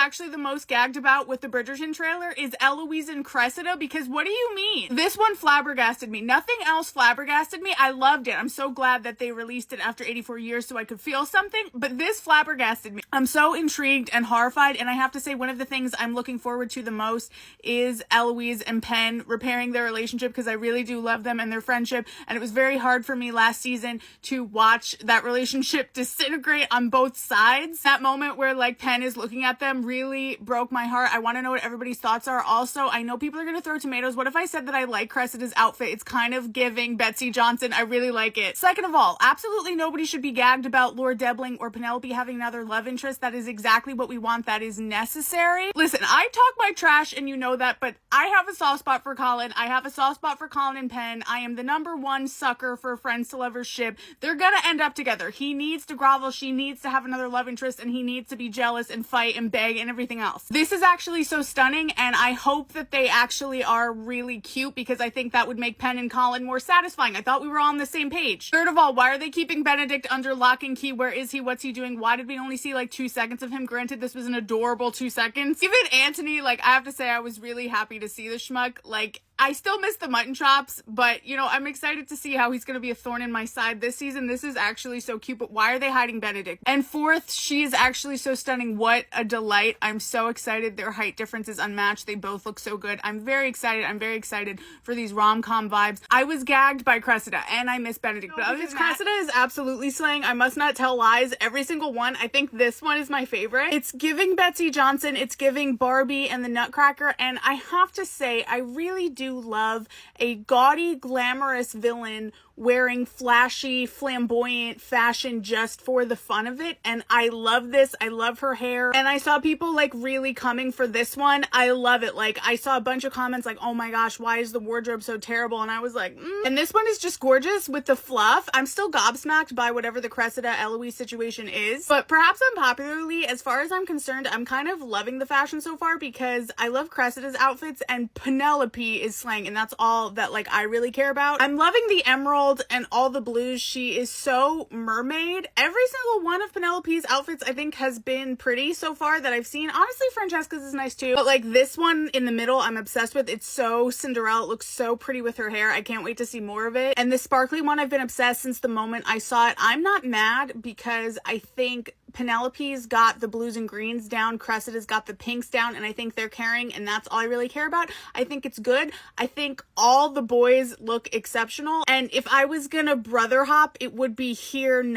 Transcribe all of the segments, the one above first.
actually the most gagged about with the Bridgerton trailer is Eloise and Cressida, because what do you mean? This one flabbergasted me. Nothing else flabbergasted me. I loved it. I'm so glad that they released it after 84 years so I could feel something, but this flabbergasted me. I'm so intrigued and horrified, and I have to say one of the things I'm looking forward to the most is Eloise and Penn repairing their relationship, because I really do love them and their friendship, and it was very hard for me last season to watch that relationship disintegrate on both sides. That moment where like Penn is looking at them really broke my heart. I want to know what everybody's thoughts are. Also, I know people are going to throw tomatoes. What if I said that I like Cressida's outfit? It's kind of giving Betsy Johnson. I really like it. Second of all, absolutely nobody should be gagged about Lord Debling or Penelope having another love interest. That is exactly what we want. That is necessary. Listen, I talk my trash and you know that, but I have a soft spot for Colin. I have a soft spot for Colin and Penn. I am the #1 sucker for friends to lovers ship. They're gonna end up together. He needs to grovel. She needs to have another love interest, and he needs to be jealous and fight and beg and everything else. This is actually so stunning, and I hope that they actually are really cute, because I think that would make Penn and Colin more satisfying. I thought we were all on the same page. Third of all, why are they keeping Benedict under lock and key? Where is he? What's he doing? Why did we only see like 2 seconds of him? Granted, this was an adorable 2 seconds. Even Anthony, like, I have to say I was really happy to see the schmuck. Like, I still miss the mutton chops, but, you know, I'm excited to see how he's going to be a thorn in my side this season. This is actually so cute, but why are they hiding Benedict? And fourth, she is actually so stunning. What a delight. I'm so excited. Their height difference is unmatched. They both look so good. I'm very excited. I'm very excited for these rom-com vibes. I was gagged by Cressida, and I miss Benedict, but because Cressida is absolutely slaying. I must not tell lies. Every single one. I think this one is my favorite. It's giving Betsy Johnson. It's giving Barbie and the Nutcracker, and I have to say, I really do love a gaudy, glamorous villain wearing flashy, flamboyant fashion just for the fun of it, and I love this. I love her hair, and I saw people like really coming for this one. I love it. Like, I saw a bunch of comments like, oh my gosh, why is the wardrobe so terrible? And I was like, And this one is just gorgeous with the fluff. I'm still gobsmacked by whatever the Cressida Eloise situation is, but perhaps unpopularly, as far as I'm concerned, I'm kind of loving the fashion so far, because I love Cressida's outfits and Penelope is slaying, and that's all that like I really care about. I'm loving the emerald and all the blues. She is so mermaid. Every single one of Penelope's outfits I think has been pretty so far that I've seen. Honestly, Francesca's is nice too, but like this one in the middle I'm obsessed with. It's so Cinderella. It looks so pretty with her hair. I can't wait to see more of it. And this sparkly one, I've been obsessed since the moment I saw it. I'm not mad, because I think Penelope's got the blues and greens down, Cressida's got the pinks down, and I think they're carrying, and that's all I really care about. I think it's good. I think all the boys look exceptional, and if I was gonna brother hop, it would be here, I'm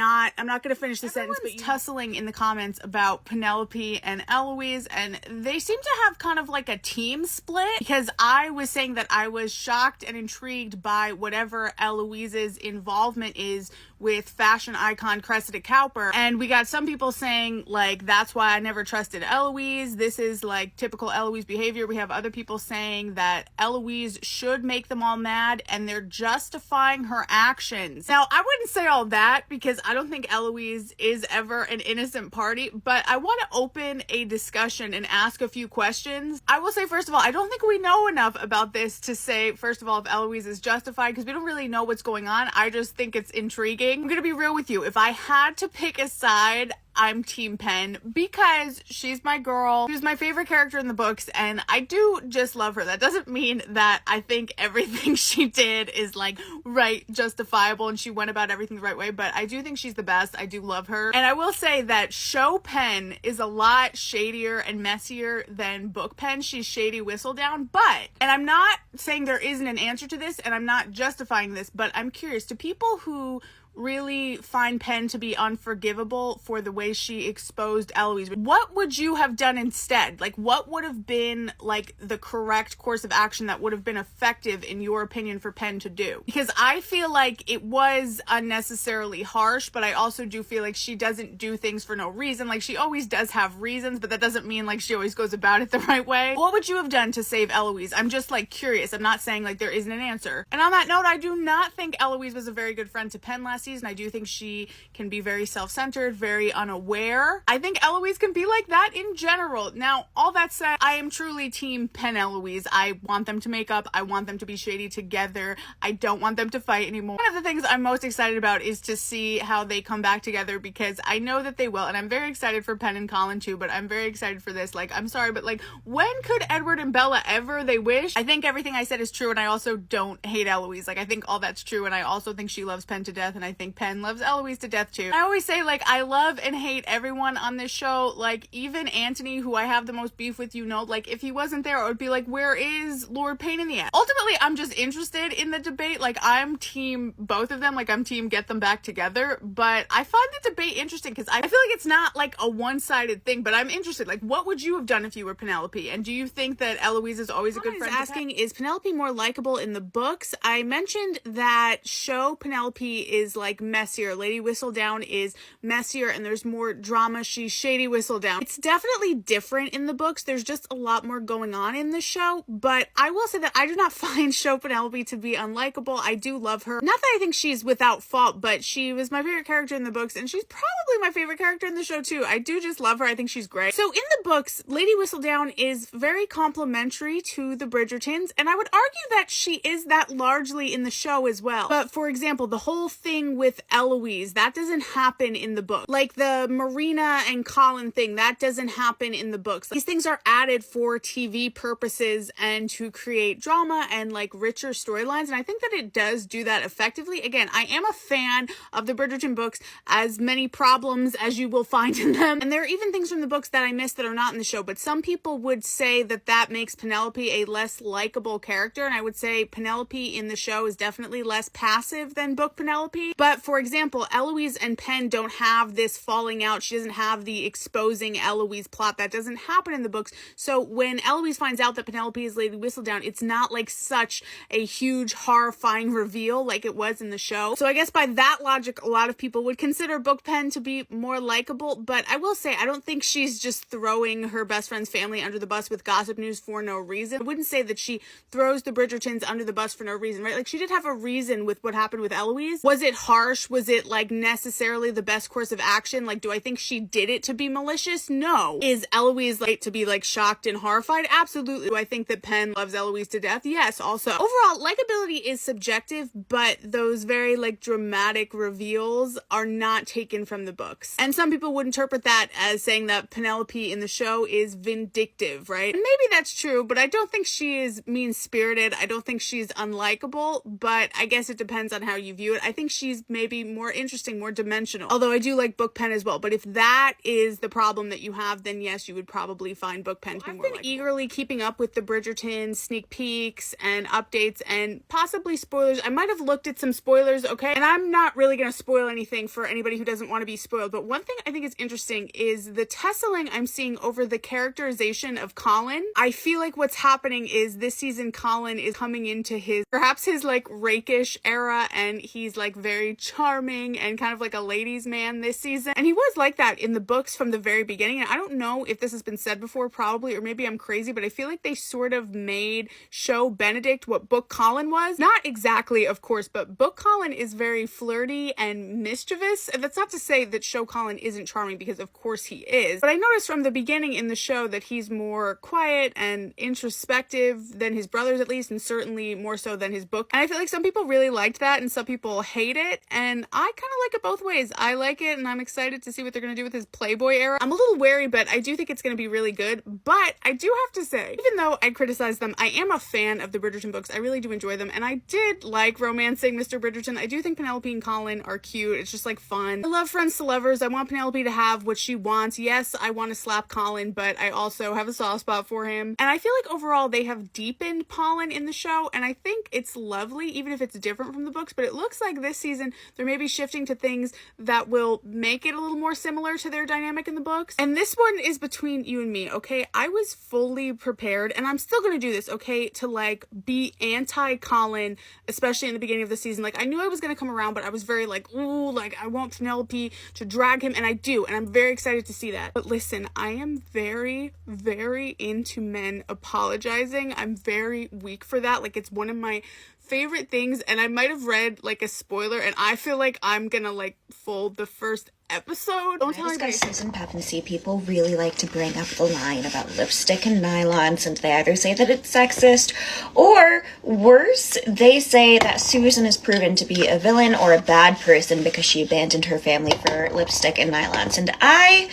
not gonna finish the sentence, but tussling in the comments about Penelope and Eloise, and they seem to have kind of like a team split, because I was saying that I was shocked and intrigued by whatever Eloise's involvement is with fashion icon Cressida Cowper, and we got some people saying like, that's why I never trusted Eloise. This is like typical Eloise behavior. We have other people saying that Eloise should make them all mad, and they're justifying her actions. Now, I wouldn't say all that, because I don't think Eloise is ever an innocent party, but I want to open a discussion and ask a few questions. I will say, first of all, I don't think we know enough about this to say, first of all, if Eloise is justified, because we don't really know what's going on. I just think it's intriguing. I'm gonna be real with you. If I had to pick a side, I'm Team Penn, because she's my girl. She's my favorite character in the books, and I do just love her. That doesn't mean that I think everything she did is like right, justifiable, and she went about everything the right way, but I do think she's the best. I do love her. And I will say that show Penn is a lot shadier and messier than book Penn. She's shady Whistledown, but, and I'm not saying there isn't an answer to this, and I'm not justifying this, but I'm curious, to people who really find Penn to be unforgivable for the way she exposed Eloise, what would you have done instead? Like, what would have been like the correct course of action that would have been effective in your opinion for Penn to do? Because I feel like it was unnecessarily harsh, but I also do feel like she doesn't do things for no reason. Like, she always does have reasons, but that doesn't mean like she always goes about it the right way. What would you have done to save Eloise? I'm just like curious. I'm not saying like there isn't an answer. And on that note, I do not think Eloise was a very good friend to Penn last season. I do think she can be very self-centered, very unaware. I think Eloise can be like that in general. Now, all that said, I am truly team Penn Eloise. I want them to make up. I want them to be shady together. I don't want them to fight anymore. One of the things I'm most excited about is to see how they come back together, because I know that they will, and I'm very excited for Penn and Colin too, but I'm very excited for this. Like, I'm sorry, but like, when could Edward and Bella ever they wish? I think everything I said is true, and I also don't hate Eloise. Like, I think all that's true, and I also think she loves Penn to death, and I think Penn loves Eloise to death too. I always say, like, I love and hate everyone on this show. Like, even Anthony, who I have the most beef with, like, if he wasn't there, I would be like, where is Lord Pain in the Ass? Ultimately, I'm just interested in the debate. Like, I'm team both of them. Like, I'm team get them back together, but I find the debate interesting because I feel like it's not like a one-sided thing, but I'm interested. Like, what would you have done if you were Penelope? And do you think that Eloise is always a good friend? Asking, is Penelope more likable in the books? I mentioned that show Penelope is like messier. Lady Whistledown is messier and there's more drama. She's shady Whistledown. It's definitely different in the books. There's just a lot more going on in the show, but I will say that I do not find show Penelope to be unlikable. I do love her. Not that I think she's without fault, but she was my favorite character in the books, and she's probably my favorite character in the show too. I do just love her. I think she's great. So in the books, Lady Whistledown is very complimentary to the Bridgertons, and I would argue that she is that largely in the show as well. But for example, the whole thing with Eloise, that doesn't happen in the book. Like the Marina and Colin thing, that doesn't happen in the books. These things are added for TV purposes and to create drama and like richer storylines, and I think that it does do that effectively. Again, I am a fan of the Bridgerton books, as many problems as you will find in them, and there are even things from the books that I missed that are not in the show, but some people would say that that makes Penelope a less likable character, and I would say Penelope in the show is definitely less passive than book Penelope. But for example, Eloise and Penn don't have this falling out. She doesn't have the exposing Eloise plot. That doesn't happen in the books. So when Eloise finds out that Penelope is Lady Whistledown, it's not like such a huge horrifying reveal like it was in the show. So I guess by that logic, a lot of people would consider book Penn to be more likable, but I will say I don't think she's just throwing her best friend's family under the bus with gossip news for no reason. I wouldn't say that she throws the Bridgertons under the bus for no reason, right? Like, she did have a reason with what happened with Eloise. Was it harsh? Was it like necessarily the best course of action? Like, do I think she did it to be malicious? No. Is Eloise like to be like shocked and horrified? Absolutely. Do I think that Penn loves Eloise to death? Yes, also. Overall, likability is subjective, but those very like dramatic reveals are not taken from the books. And some people would interpret that as saying that Penelope in the show is vindictive, right? And maybe that's true, but I don't think she is mean-spirited. I don't think she's unlikable, but I guess it depends on how you view it. I think she's maybe more interesting, more dimensional. Although I do like book Penn as well, but if that is the problem that you have, then yes, you would probably find book Penn to be more likable. I've been eagerly keeping up with the Bridgerton sneak peeks and updates and possibly spoilers. I might have looked at some spoilers, okay? And I'm not really going to spoil anything for anybody who doesn't want to be spoiled, but one thing I think is interesting is the tesseling I'm seeing over the characterization of Colin. I feel like what's happening is this season Colin is coming into perhaps his like rakish era, and he's like very charming and kind of like a ladies' man this season. And he was like that in the books from the very beginning. And I don't know if this has been said before, probably, or maybe I'm crazy, but I feel like they sort of made show Benedict what book Colin was. Not exactly, of course, but book Colin is very flirty and mischievous. And that's not to say that show Colin isn't charming, because of course he is. But I noticed from the beginning in the show that he's more quiet and introspective than his brothers, at least, and certainly more so than his book. And I feel like some people really liked that and some people hate it. And I kind of like it both ways. I like it, and I'm excited to see what they're going to do with his Playboy era. I'm a little wary, but I do think it's going to be really good. But I do have to say, even though I criticize them, I am a fan of the Bridgerton books. I really do enjoy them. And I did like romancing Mr. Bridgerton. I do think Penelope and Colin are cute. It's just like fun. I love friends to lovers. I want Penelope to have what she wants. Yes, I want to slap Colin, but I also have a soft spot for him. And I feel like overall they have deepened Colin in the show, and I think it's lovely, even if it's different from the books. But it looks like this season they're maybe shifting to things that will make it a little more similar to their dynamic in the books. And this one is between you and me, okay? I was fully prepared, and I'm still gonna do this, okay, to like be anti-Colin, especially in the beginning of the season. Like, I knew I was gonna come around, but I was very like, ooh, like I want Penelope to drag him, and I do, and I'm very excited to see that. But listen, I am very, very into men apologizing. I'm very weak for that. Like, it's one of my favorite things, and I might have read like a spoiler, and I feel like I'm gonna like fold the first episode. Don't tell anybody. Susan Pevensey, people really like to bring up the line about lipstick and nylons, and they either say that it's sexist, or worse, they say that Susan is proven to be a villain or a bad person because she abandoned her family for lipstick and nylons, and I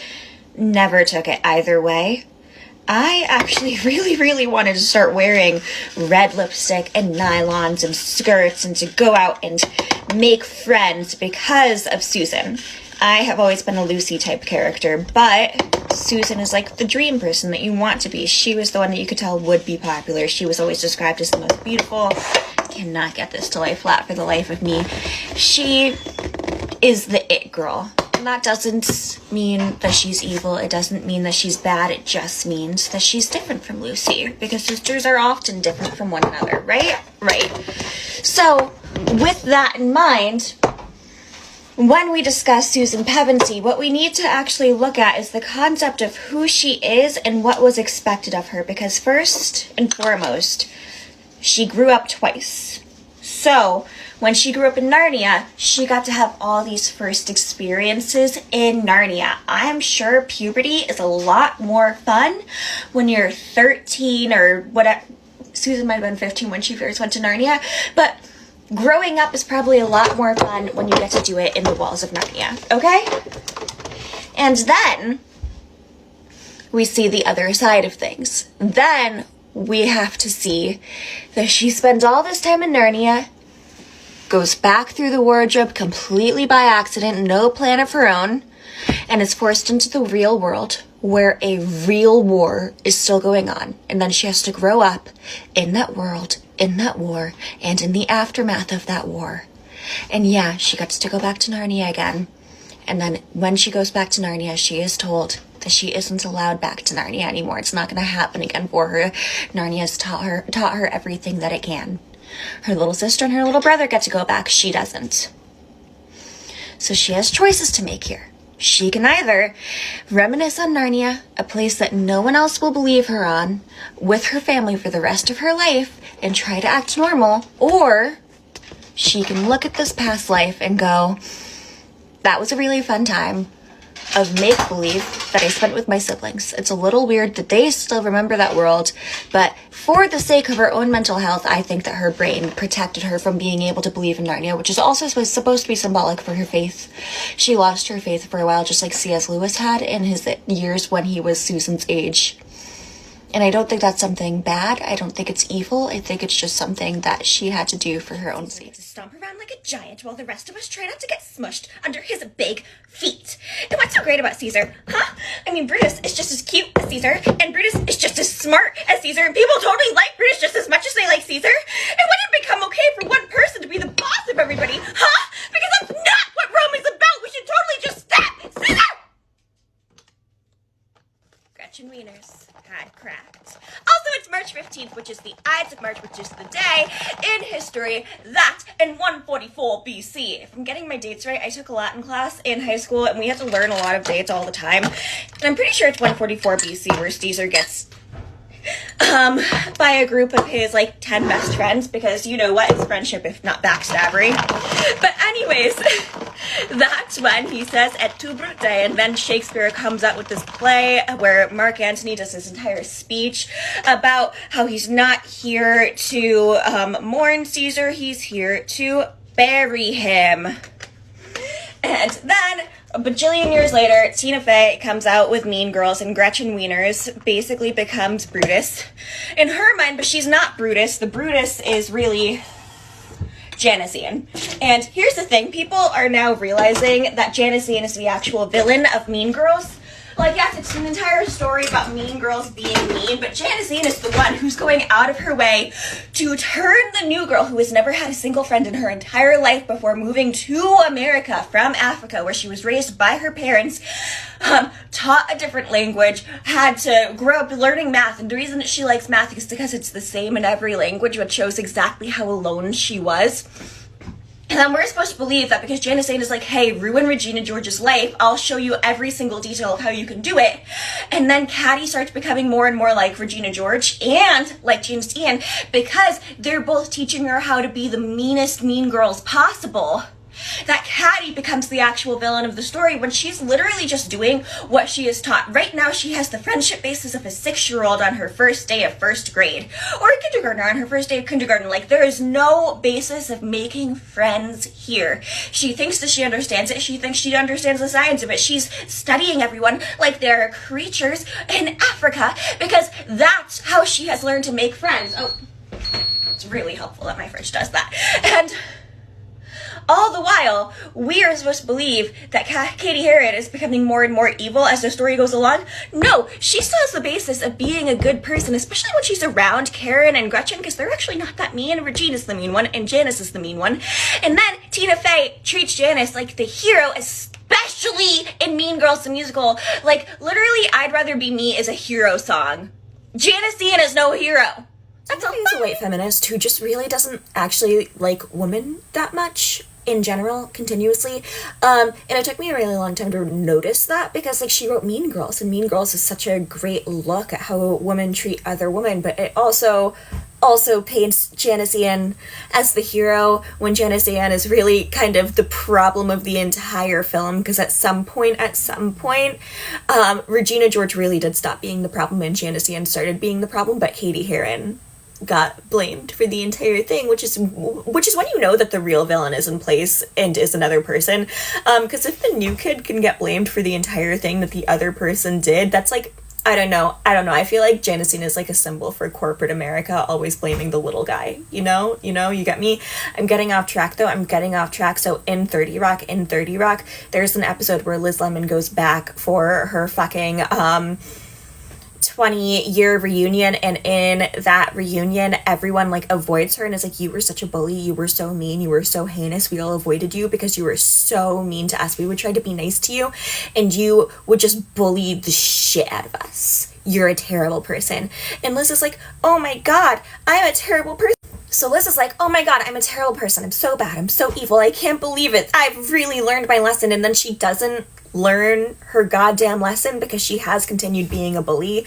never took it either way. I actually really wanted to start wearing red lipstick and nylons and skirts and to go out and make friends because of Susan. I have always been a Lucy type character, but Susan is like the dream person that you want to be. She was the one that you could tell would be popular. She was always described as the most beautiful. Cannot get this to lie flat for the life of me. She is the it girl. And that doesn't mean that she's evil. It doesn't mean that she's bad. It just means that she's different from Lucy, because sisters are often different from one another, right? Right. So, with that in mind, when we discuss Susan Pevensey, what we need to actually look at is the concept of who she is and what was expected of her, because first and foremost, she grew up twice. So, when she grew up in Narnia, she got to have all these first experiences in Narnia. I am sure puberty is a lot more fun when you're 13 or whatever. Susan might have been 15 when she first went to Narnia, but growing up is probably a lot more fun when you get to do it in the walls of Narnia, okay? And then we see the other side of things. Then we have to see that she spends all this time in Narnia, goes back through the wardrobe completely by accident, no plan of her own, and is forced into the real world where a real war is still going on. And then she has to grow up in that world, in that war, and in the aftermath of that war. And yeah, she gets to go back to Narnia again. And then when she goes back to Narnia, she is told that she isn't allowed back to Narnia anymore. It's not going to happen again for her. Narnia's taught her everything that it can. Her little sister and her little brother get to go back. She doesn't. So she has choices to make here. She can either reminisce on Narnia, a place that no one else will believe her on, with her family for the rest of her life and try to act normal, or she can look at this past life and go, that was a really fun time of make-believe that I spent with my siblings. It's a little weird that they still remember that world, but for the sake of her own mental health, I think that her brain protected her from being able to believe in Narnia, which is also supposed to be symbolic for her faith. She lost her faith for a while, just like C.S. Lewis had in his years when he was Susan's age. And I don't think that's something bad. I don't think it's evil. I think it's just something that she had to do for her own sake. Stomp around like a giant while the rest of us try not to get smushed under his big feet. And what's so great about Caesar, huh? I mean, Brutus is just as cute as Caesar, and Brutus is just as smart as Caesar, and people totally like Brutus just as much as they like Caesar. And wouldn't it become okay for one person to be the boss of everybody, huh? Because that's not what Rome is about. We should totally just stop Caesar! Gretchen Wieners had cracked. Also, it's March 15th, which is the Ides of March, which is the day in history that in 144 BC. If I'm getting my dates right, I took a Latin class in high school, and we had to learn a lot of dates all the time. And I'm pretty sure it's 144 BC where Caesar gets by a group of his, 10 best friends, because you know what, it's friendship if not backstabbery. But anyways, that's when he says, et tu Brute, and then Shakespeare comes out with this play where Mark Antony does his entire speech about how he's not here to mourn Caesar, he's here to bury him. And then a bajillion years later, Tina Fey comes out with Mean Girls, and Gretchen Wieners basically becomes Brutus in her mind, but she's not Brutus. The Brutus is really Janician. And here's the thing, people are now realizing that Janician is the actual villain of Mean Girls. Yes, it's an entire story about Mean Girls being mean, but Janician is the one who's going out of her way to turn the new girl who has never had a single friend in her entire life before moving to America from Africa, where she was raised by her parents, taught a different language, had to grow up learning math, and the reason that she likes math is because it's the same in every language, which shows exactly how alone she was. And then we're supposed to believe that because Janice Ann is like, hey, ruin Regina George's life, I'll show you every single detail of how you can do it. And then Caddy starts becoming more and more like Regina George and like Janice Ann because they're both teaching her how to be the meanest mean girls possible. That Caddy becomes the actual villain of the story when she's literally just doing what she is taught. Right now, she has the friendship basis of a 6-year-old on her first day of first grade, or a kindergartner on her first day of kindergarten. Like, there is no basis of making friends here. She thinks that she understands it. She thinks she understands the science of it. She's studying everyone like they're creatures in Africa because that's how she has learned to make friends. Oh, it's really helpful that my fridge does that. And all the while, we are supposed to believe that Cady Heron is becoming more and more evil as the story goes along. No, she still has the basis of being a good person, especially when she's around Karen and Gretchen, because they're actually not that mean. Regina's the mean one, and Janice is the mean one. And then Tina Fey treats Janice like the hero, especially in Mean Girls the Musical. Like, literally, I'd Rather Be Me is a hero song. Janice Ian is no hero. That's a white feminist who just really doesn't actually like women that much in general, continuously. And it took me a really long time to notice that because, like, she wrote Mean Girls, and Mean Girls is such a great look at how women treat other women, but it also paints Janice Ian as the hero when Janice Ian is really kind of the problem of the entire film, because at some point, Regina George really did stop being the problem and Janice Ian started being the problem, but Cady Heron got blamed for the entire thing, which is when you know that the real villain is in place and is another person. Because if the new kid can get blamed for the entire thing that the other person did, that's like, I don't know. I feel like Janice Ian is like a symbol for corporate America, always blaming the little guy. You know, you get me? I'm getting off track though. So in 30 Rock, there's an episode where Liz Lemon goes back for her fucking 20-year reunion, and in that reunion everyone like avoids her and is like, you were such a bully, you were so mean, you were so heinous, we all avoided you because you were so mean to us. We would try to be nice to you and you would just bully the shit out of us. You're a terrible person. And Liz is like, oh my god, I'm a terrible person. So Liz is like, oh my god, I'm a terrible person, I'm so bad, I'm so evil, I can't believe it, I've really learned my lesson. And then she doesn't learn her goddamn lesson because she has continued being a bully.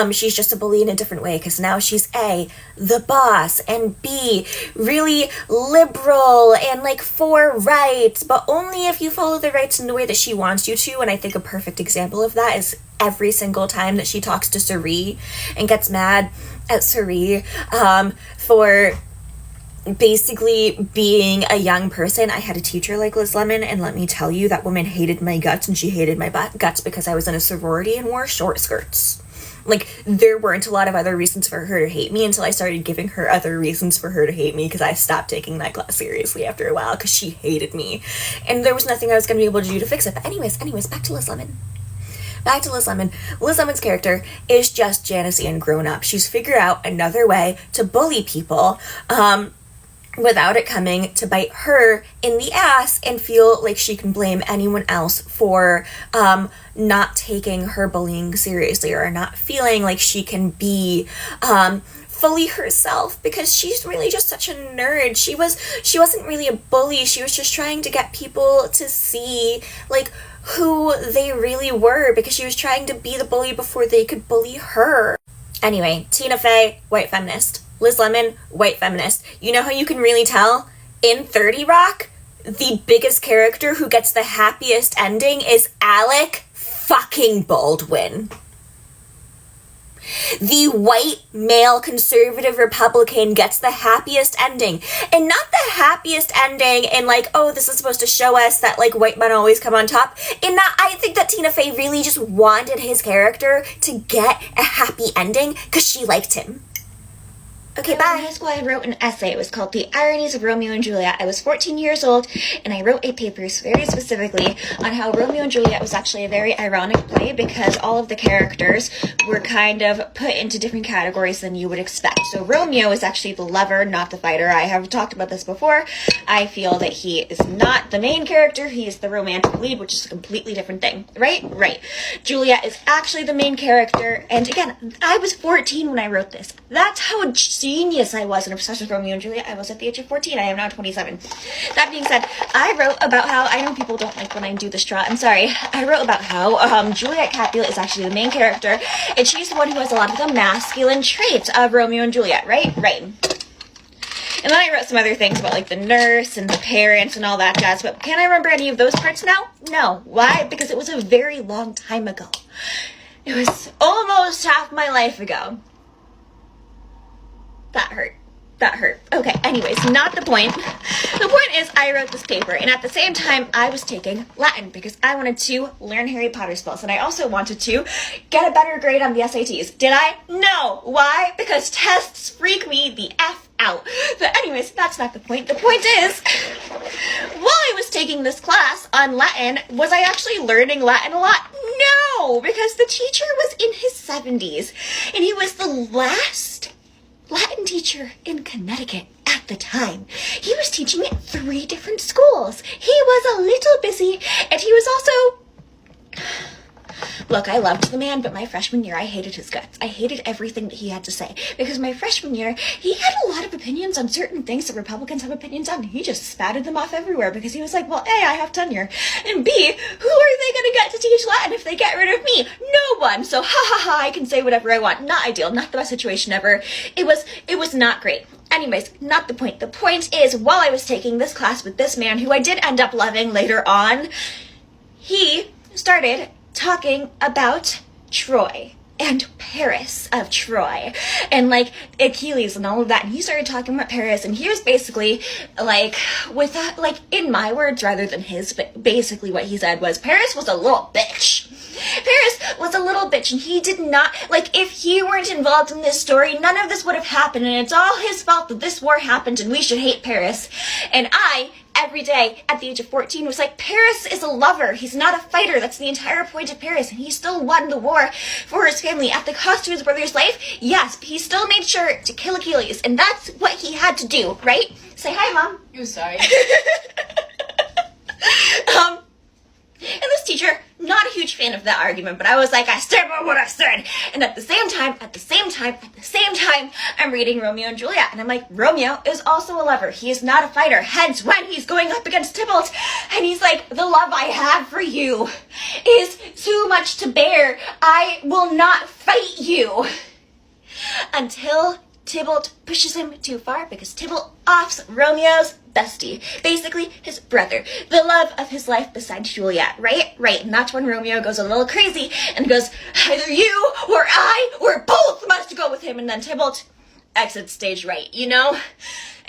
She's just a bully in a different way because now she's A, the boss, and B, really liberal and like for rights, but only if you follow the rights in the way that she wants you to. And I think a perfect example of that is every single time that she talks to Suri and gets mad at Suri for basically being a young person. I had a teacher like Liz Lemon, and let me tell you, that woman hated my guts, and she hated my guts because I was in a sorority and wore short skirts. Like, there weren't a lot of other reasons for her to hate me until I started giving her other reasons for her to hate me, because I stopped taking that class seriously after a while because she hated me. And there was nothing I was going to be able to do to fix it. But anyways, back to Liz Lemon. Liz Lemon's character is just Janice Ian grown up. She's figured out another way to bully people, without it coming to bite her in the ass and feel like she can blame anyone else for not taking her bullying seriously or not feeling like she can be fully herself, because she's really just such a nerd. She wasn't really a bully. She was just trying to get people to see like who they really were, because she was trying to be the bully before they could bully her. Anyway, Tina Fey, white feminist. Liz Lemon, white feminist. You know how you can really tell? In 30 Rock, the biggest character who gets the happiest ending is Alec fucking Baldwin. The white male conservative Republican gets the happiest ending. And not the happiest ending in like, oh, this is supposed to show us that like white men always come on top. In that, I think that Tina Fey really just wanted his character to get a happy ending because she liked him. Okay, bye. In high school, I wrote an essay. It was called The Ironies of Romeo and Juliet. I was 14 years old, and I wrote a paper very specifically on how Romeo and Juliet was actually a very ironic play because all of the characters were kind of put into different categories than you would expect. So Romeo is actually the lover, not the fighter. I have talked about this before. I feel that he is not the main character. He is the romantic lead, which is a completely different thing. Right. Juliet is actually the main character. And again, I was 14 when I wrote this. That's how genius I was and obsessed with Romeo and Juliet I was at the age of 14. I am now 27. That being said, I wrote about how, I know people don't like when I do this draw, I'm sorry, I wrote about how Juliet Capulet is actually the main character, and she's the one who has a lot of the masculine traits of Romeo and Juliet, right? Right. And then I wrote some other things about, like, the nurse and the parents and all that jazz, but can I remember any of those parts now? No. Why? Because it was a very long time ago. It was almost half my life ago. That hurt. That hurt. Okay, anyways, not the point. The point is I wrote this paper, and at the same time, I was taking Latin because I wanted to learn Harry Potter spells, and I also wanted to get a better grade on the SATs. Did I? No. Why? Because tests freak me the F out. But anyways, that's not the point. The point is, while I was taking this class on Latin, was I actually learning Latin a lot? No, because the teacher was in his 70s, and he was the last Latin teacher in Connecticut at the time. He was teaching at 3 different schools. He was a little busy, and he was also... Look, I loved the man, but my freshman year, I hated his guts. I hated everything that he had to say. Because my freshman year, he had a lot of opinions on certain things that Republicans have opinions on. He just spatted them off everywhere because he was like, well, A, I have tenure, and B, who are they going to get to teach Latin if they get rid of me? No one. So, ha ha ha, I can say whatever I want. Not ideal. Not the best situation ever. It was not great. Anyways, not the point. The point is, while I was taking this class with this man, who I did end up loving later on, he started talking about Troy and Paris of Troy and like Achilles and all of that, and he started talking about Paris, and he was basically like, with that, like, in my words rather than his, but basically what he said was Paris was a little bitch. Paris was a little bitch, and he did not, like, if he weren't involved in this story, none of this would have happened, and it's all his fault that this war happened, and we should hate Paris. And I, every day at the age of 14, was like, Paris is a lover. He's not a fighter. That's the entire point of Paris. And he still won the war for his family at the cost of his brother's life. Yes, but he still made sure to kill Achilles. And that's what he had to do, right? Say hi, Mom. I'm sorry. And this teacher, not a huge fan of that argument, but I was like, I stand by what I said. And at the same time, I'm reading Romeo and Juliet, and I'm like, Romeo is also a lover. He is not a fighter. Hence, when he's going up against Tybalt, and he's like, the love I have for you is too much to bear. I will not fight you. Until Tybalt pushes him too far, because Tybalt offs Romeo's bestie, basically his brother, the love of his life besides Juliet, right? Right, and that's when Romeo goes a little crazy and goes, either you or I or both must go with him, and then Tybalt exits stage right, you know?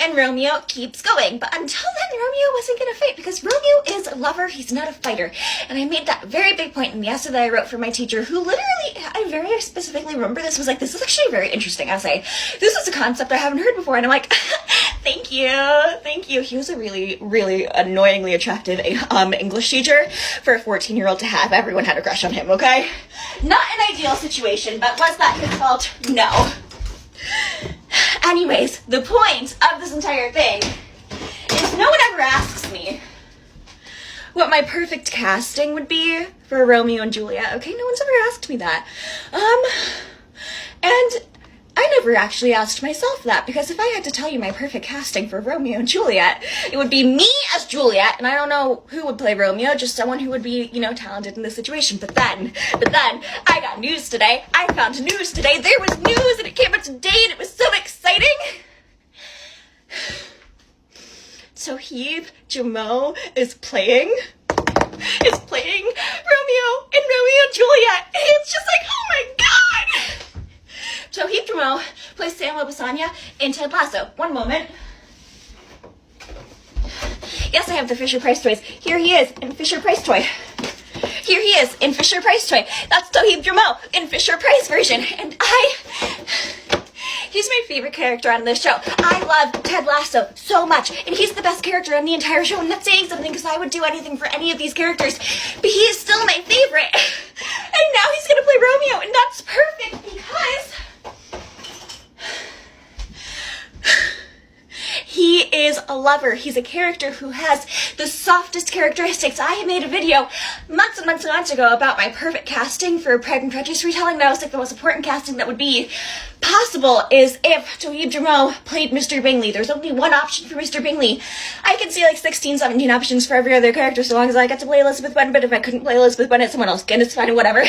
And Romeo keeps going, but until then, Romeo wasn't gonna fight, because Romeo is a lover, he's not a fighter. And I made that very big point in the essay that I wrote for my teacher, who literally, I very specifically remember this, was like, this is actually a very interesting essay. This is a concept I haven't heard before, and I'm like, thank you. He was a really, really annoyingly attractive English teacher for a 14-year-old to have. Everyone had a crush on him, okay? Not an ideal situation, but was that his fault? No. Anyways, the point of this entire thing is no one ever asks me what my perfect casting would be for Romeo and Juliet. Okay, no one's ever asked me that. And I never actually asked myself that, because if I had to tell you my perfect casting for Romeo and Juliet, it would be me as Juliet, and I don't know who would play Romeo, just someone who would be, you know, talented in this situation. But then, I got news today. I found news today. There was news, and it came out today, and it was so exciting. Sohib Jamoh is playing Romeo and Romeo and Juliet. And it's just like, oh my god! Sohib Jamoh plays Sam Obisanya in Ted Lasso. One moment. Yes, I have the Fisher-Price toys. Here he is in Fisher-Price toy. Here he is in Fisher-Price toy. That's Sohib Jamoh in Fisher-Price version. And he's my favorite character on this show. I love Ted Lasso so much, and he's the best character on the entire show, and that's saying something, because I would do anything for any of these characters, but he is still my favorite. And now he's gonna play Romeo, and that's perfect, because he is a lover. He's a character who has the softest characteristics. I made a video months and months and months ago about my perfect casting for Pride and Prejudice retelling, and I was like, the most important casting that would be possible is if Toheeb Jimoh played Mr. Bingley. There's only one option for Mr. Bingley. I could see like 16, 17 options for every other character so long as I got to play Elizabeth Bennet, but if I couldn't play Elizabeth Bennet, someone else can, it's fine, whatever.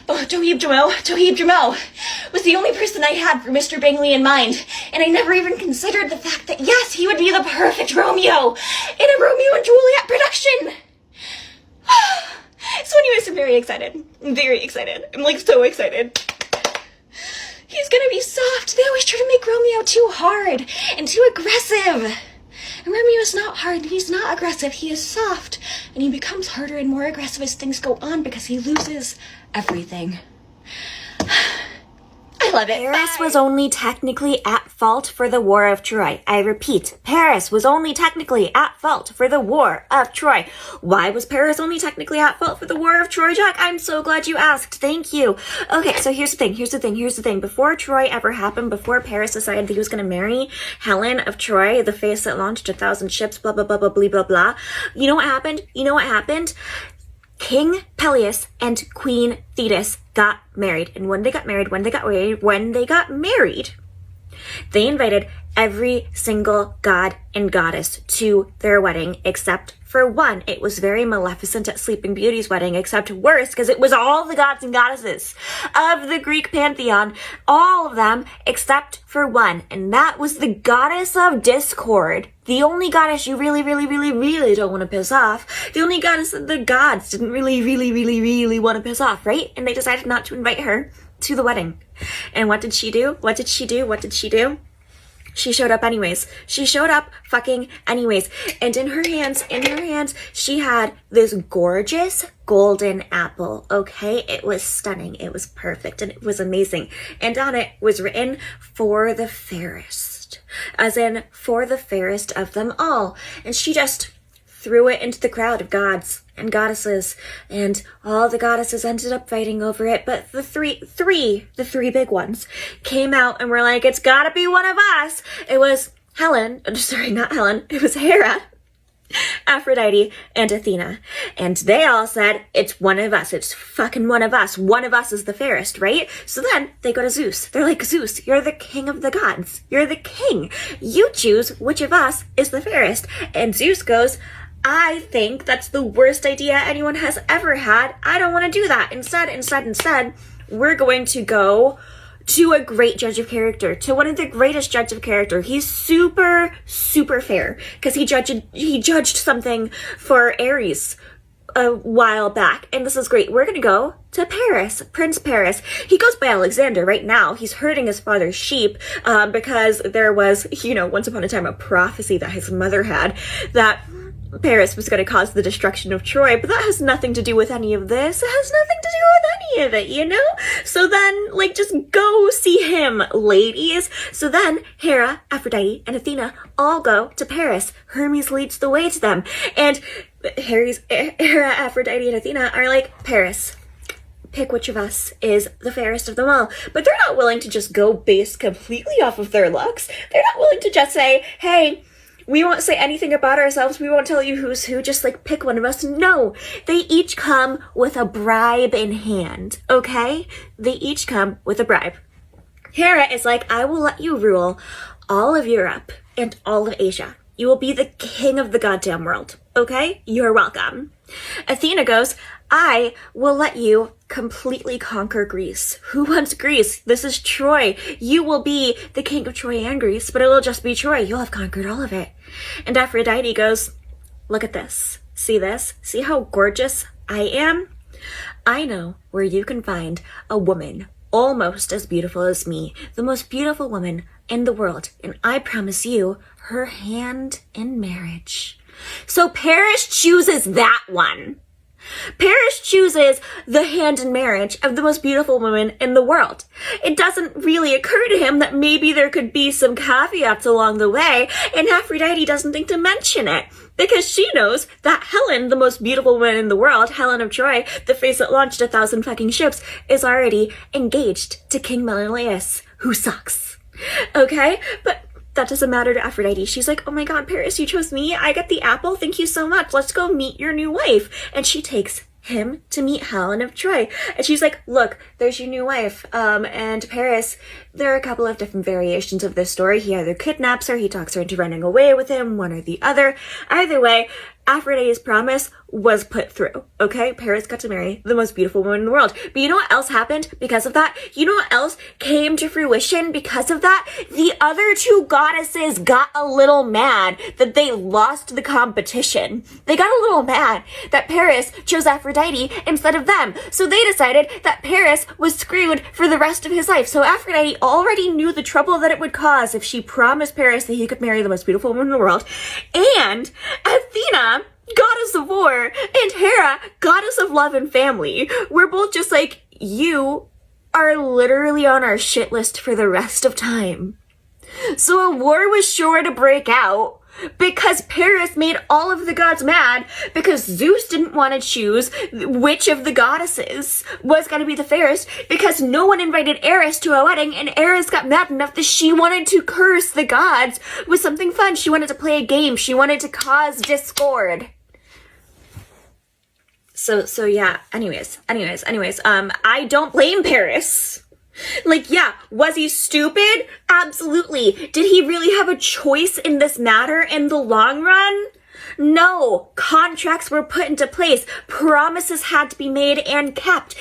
But Toheeb Jimoh was the only person I had for Mr. Bingley in mind, and I never even considered the fact that, yes, he would be the perfect Romeo in a Romeo and Juliet production. So anyways, I'm very excited. I'm very excited. I'm like so excited. He's gonna be soft. They always try to make Romeo too hard and too aggressive. And Romeo is not hard. He's not aggressive. He is soft. And he becomes harder and more aggressive as things go on because he loses everything. I love it. Paris was only technically at fault for the War of Troy. I repeat, Paris was only technically at fault for the War of Troy. Why was Paris only technically at fault for the War of Troy, Jack? I'm so glad you asked. Thank you. Okay, so here's the thing. Before Troy ever happened, before Paris decided that he was going to marry Helen of Troy, the face that launched 1,000 ships, blah, blah, blah, blah, blah, blah, blah. You know what happened? King Peleus and Queen Thetis got married. And when they got married, they invited every single god and goddess to their wedding except for one. It was very Maleficent at Sleeping Beauty's wedding, except worse because it was all the gods and goddesses of the Greek pantheon, all of them except for one, and that was the goddess of discord. The only goddess you really don't want to piss off. The only goddess that the gods didn't really want to piss off, right? And they decided not to invite her to the wedding. And what did she do? She showed up anyways. She showed up fucking anyways. And in her hands, she had this gorgeous golden apple, okay? It was stunning. It was perfect. And it was amazing. And on it was written, for the fairest. As in, for the fairest of them all. And she just threw it into the crowd of gods and goddesses, and all the goddesses ended up fighting over it, but the three big ones came out and were like, it's gotta be one of us. It was it was Hera, Aphrodite, and Athena. And they all said, it's one of us. It's fucking one of us. One of us is the fairest, right? So then they go to Zeus. They're like, Zeus, you're the king of the gods. You're the king. You choose which of us is the fairest. And Zeus goes, I think that's the worst idea anyone has ever had. I don't want to do that. Instead, we're going to go to a great judge of character, to one of the greatest judges of character. He's super fair because he judged something for Ares a while back, and this is great. We're gonna go to Paris, Prince Paris. He goes by Alexander right now. He's herding his father's sheep because there was, once upon a time a prophecy that his mother had that Paris was going to cause the destruction of Troy, but that has nothing to do with any of this. It has nothing to do with any of it, So then, just go see him, ladies. So then, Hera, Aphrodite, and Athena all go to Paris. Hermes leads the way to them. And Hera, Aphrodite, and Athena are like, Paris, pick which of us is the fairest of them all. But they're not willing to just go based completely off of their looks. They're not willing to just say, hey, we won't say anything about ourselves. We won't tell you who's who. Just pick one of us. No, they each come with a bribe in hand. Okay? They each come with a bribe. Hera is like, I will let you rule all of Europe and all of Asia. You will be the king of the goddamn world. Okay? You're welcome. Athena goes, I will let you completely conquer Greece. Who wants Greece? This is Troy. You will be the king of Troy and Greece, but it will just be Troy. You'll have conquered all of it. And Aphrodite goes, look at this. See this? See how gorgeous I am? I know where you can find a woman almost as beautiful as me, the most beautiful woman in the world, and I promise you her hand in marriage. So Paris chooses that one. Paris chooses the hand in marriage of the most beautiful woman in the world. It doesn't really occur to him that maybe there could be some caveats along the way, and Aphrodite doesn't think to mention it, because she knows that Helen, the most beautiful woman in the world, Helen of Troy, the face that launched 1,000 fucking ships, is already engaged to King Menelaus, who sucks. Okay? But that doesn't matter to Aphrodite. She's like, oh my god, Paris, you chose me? I get the apple? Thank you so much. Let's go meet your new wife. And she takes him to meet Helen of Troy. And she's like, look, there's your new wife. And Paris, there are a couple of different variations of this story. He either kidnaps her, he talks her into running away with him, one or the other. Either way, Aphrodite's promise was put through, okay? Paris got to marry the most beautiful woman in the world. But you know what else happened because of that? You know what else came to fruition because of that? The other two goddesses got a little mad that they lost the competition. They got a little mad that Paris chose Aphrodite instead of them. So they decided that Paris was screwed for the rest of his life. So Aphrodite already knew the trouble that it would cause if she promised Paris that he could marry the most beautiful woman in the world. And Athena, goddess of war, and Hera, goddess of love and family, we're both just like, you are literally on our shit list for the rest of time. So a war was sure to break out because Paris made all of the gods mad because Zeus didn't want to choose which of the goddesses was going to be the fairest because no one invited Eris to a wedding, and Eris got mad enough that she wanted to curse the gods with something fun. She wanted to play a game. She wanted to cause discord. So yeah, anyways, I don't blame Paris. Like, yeah, was he stupid? Absolutely. Did he really have a choice in this matter in the long run? No. Contracts were put into place. Promises had to be made and kept.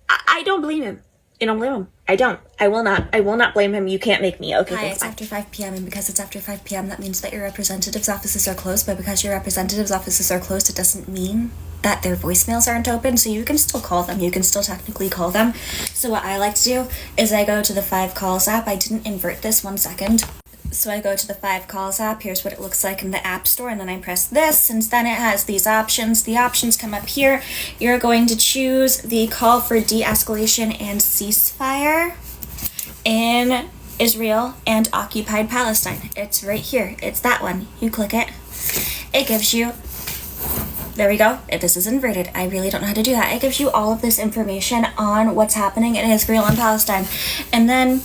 I don't blame him. I don't blame him. I don't. I will not blame him. You can't make me. Okay, Hi, it's after 5 p.m. and because it's after 5 p.m. that means that your representative's offices are closed, but because your representative's offices are closed, it doesn't mean that their voicemails aren't open, so you can still call them. You can still technically call them. So what I like to do is I go to the 5 Calls app. I didn't invert this 1 second. So I go to the 5 Calls app. Here's what it looks like in the App Store, and then I press this, and then it has these options. The options come up here. You're going to choose the call for de-escalation and ceasefire in Israel and occupied Palestine. It's right here. It's that one. You click it. It gives you... There we go. This is inverted. I really don't know how to do that. It gives you all of this information on what's happening in Israel and Palestine. And then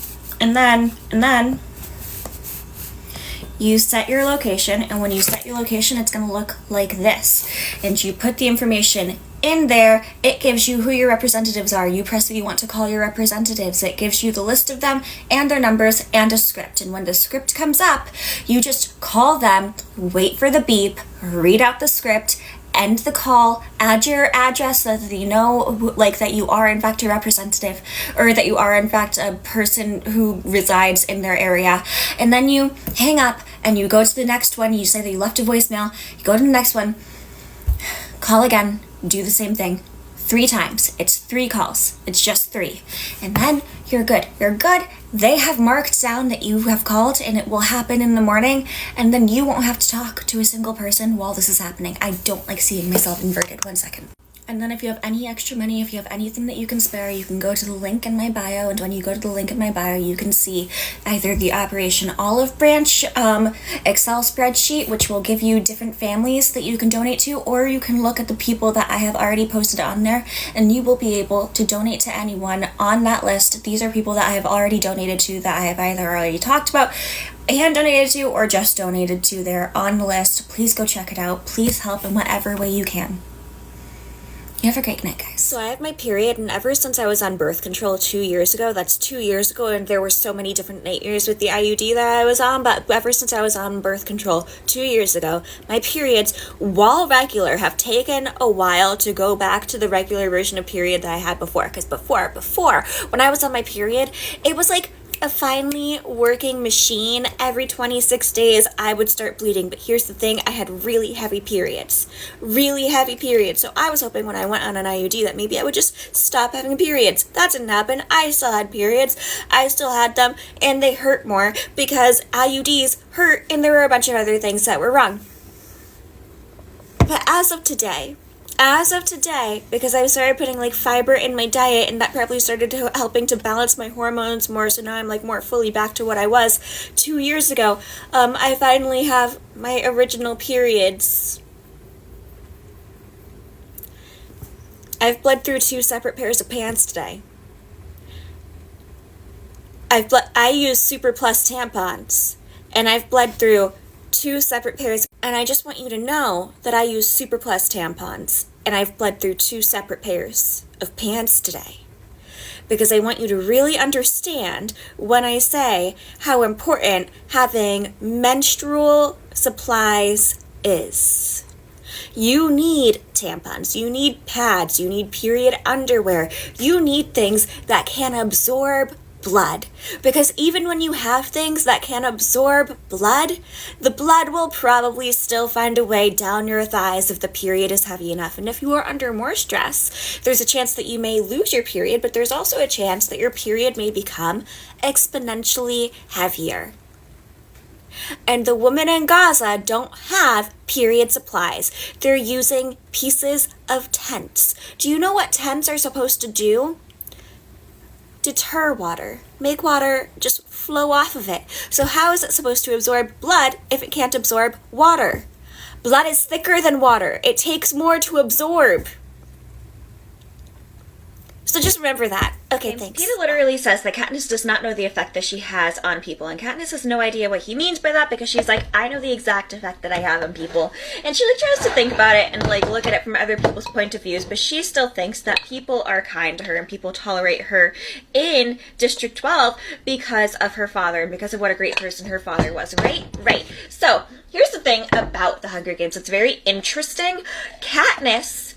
you set your location, and when you set your location, it's going to look like this. And you put the information in there. It gives you who your representatives are. You press if you want to call your representatives. It gives you the list of them and their numbers and a script. And when the script comes up, you just call them, wait for the beep, read out the script, end the call, add your address so that you know, like, that you are in fact a representative, or that you are in fact a person who resides in their area. And then you hang up and you go to the next one. You say that you left a voicemail. You go to the next one, call again, do the same thing 3 times. It's 3 calls. It's just 3. And then you're good. You're good. They have marked down that you have called, and it will happen in the morning, and then you won't have to talk to a single person while this is happening. I don't like seeing myself inverted. 1 second. And then if you have any extra money, if you have anything that you can spare, you can go to the link in my bio, and when you go to the link in my bio, you can see either the Operation Olive Branch Excel spreadsheet, which will give you different families that you can donate to, or you can look at the people that I have already posted on there, and you will be able to donate to anyone on that list. These are people that I have already donated to, that I have either already talked about and donated to, or just donated to. They're on the list. Please go check it out. Please help in whatever way you can. You have a great night, guys. So I have my period, and ever since I was on birth control 2 years ago, that's 2 years ago, and there were so many different nightmares with the IUD that I was on, but ever since I was on birth control 2 years ago, my periods, while regular, have taken a while to go back to the regular version of period that I had before, because before, when I was on my period, it was like a finely working machine. Every 26 days I would start bleeding, but here's the thing, I had really heavy periods, so I was hoping when I went on an IUD that maybe I would just stop having periods. That didn't happen. I still had periods, I still had them, and they hurt more because IUDs hurt, and there were a bunch of other things that were wrong. But as of today, because I started putting like fiber in my diet, and that probably started helping to balance my hormones more, so now I'm like more fully back to what I was 2 years ago. I finally have my original periods. I've bled through 2 separate pairs of pants today. I use Super Plus tampons. and I've bled through 2 separate pairs, and I just want you to know that I use Super Plus tampons, and I've bled through 2 separate pairs of pants today. Because I want you to really understand when I say how important having menstrual supplies is. You need tampons, you need pads, you need period underwear, you need things that can absorb blood. Because even when you have things that can absorb blood, the blood will probably still find a way down your thighs if the period is heavy enough. And if you are under more stress, there's a chance that you may lose your period, but there's also a chance that your period may become exponentially heavier. And the women in Gaza don't have period supplies. They're using pieces of tents. Do you know what tents are supposed to do? Deter water. Make water just flow off of it. So how is it supposed to absorb blood if it can't absorb water? Blood is thicker than water. It takes more to absorb. So just remember that. Okay, thanks. Peeta literally says that Katniss does not know the effect that she has on people, and Katniss has no idea what he means by that because she's like, I know the exact effect that I have on people. And she tries to think about it and look at it from other people's point of views, but she still thinks that people are kind to her and people tolerate her in District 12 because of her father and because of what a great person her father was, right? Right. So, here's the thing about the Hunger Games that's very interesting. Katniss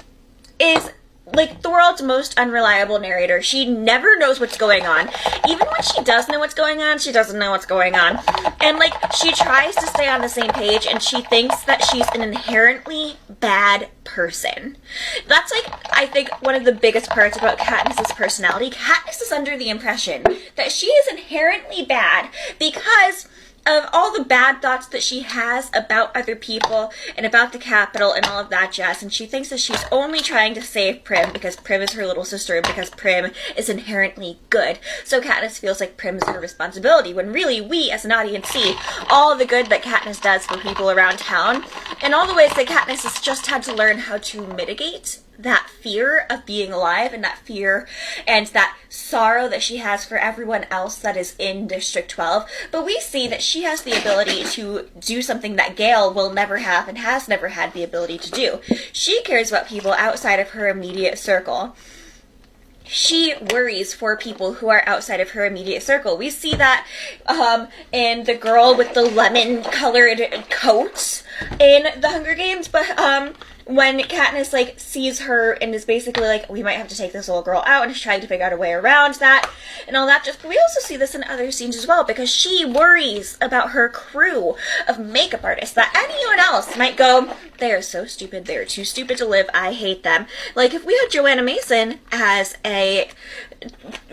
is the world's most unreliable narrator. She never knows what's going on. Even when she does know what's going on, she doesn't know what's going on. And, she tries to stay on the same page, and she thinks that she's an inherently bad person. That's, I think one of the biggest parts about Katniss's personality. Katniss is under the impression that she is inherently bad because of all the bad thoughts that she has about other people and about the Capitol and all of that jazz, and she thinks that she's only trying to save Prim because Prim is her little sister and because Prim is inherently good. So Katniss feels like Prim is her responsibility, when really we as an audience see all the good that Katniss does for people around town and all the ways that Katniss has just had to learn how to mitigate that fear of being alive and that fear and that sorrow that she has for everyone else that is in District 12. But we see that she has the ability to do something that Gale will never have and has never had the ability to do. She cares about people outside of her immediate circle. She worries for people who are outside of her immediate circle. We see that in the girl with the lemon-colored coat in the Hunger Games, but when Katniss sees her and is basically we might have to take this little girl out, and is trying to figure out a way around that and all that. But we also see this in other scenes as well, because she worries about her crew of makeup artists that anyone else might go, they are so stupid, they are too stupid to live, I hate them. If we had Joanna Mason as a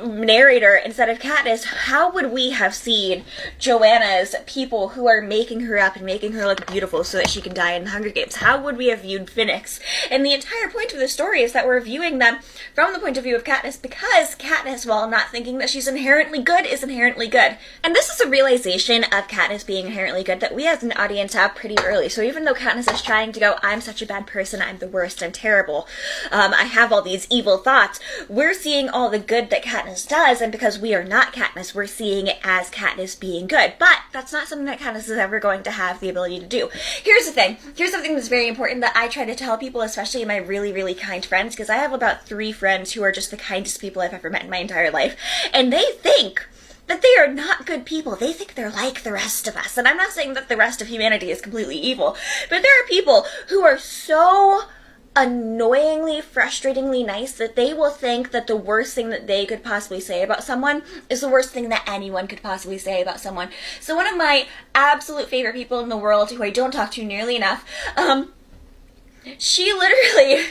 narrator instead of Katniss, how would we have seen Joanna's people who are making her up and making her look beautiful so that she can die in the Hunger Games? How would we have viewed Phoenix? And the entire point of the story is that we're viewing them from the point of view of Katniss, because Katniss, while not thinking that she's inherently good, is inherently good. And this is a realization of Katniss being inherently good that we as an audience have pretty early. So even though Katniss is trying to go, I'm such a bad person, I'm the worst, I'm terrible, I have all these evil thoughts, we're seeing all the good that Katniss does, and because we are not Katniss, we're seeing it as Katniss being good. But that's not something that Katniss is ever going to have the ability to do. Here's the thing. Here's something that's very important that I try to tell people, especially my really, really kind friends, because I have about 3 friends who are just the kindest people I've ever met in my entire life, and they think that they are not good people. They think they're like the rest of us. And I'm not saying that the rest of humanity is completely evil, but there are people who are so annoyingly, frustratingly nice that they will think that the worst thing that they could possibly say about someone is the worst thing that anyone could possibly say about someone. So one of my absolute favorite people in the world, who I don't talk to nearly enough, she literally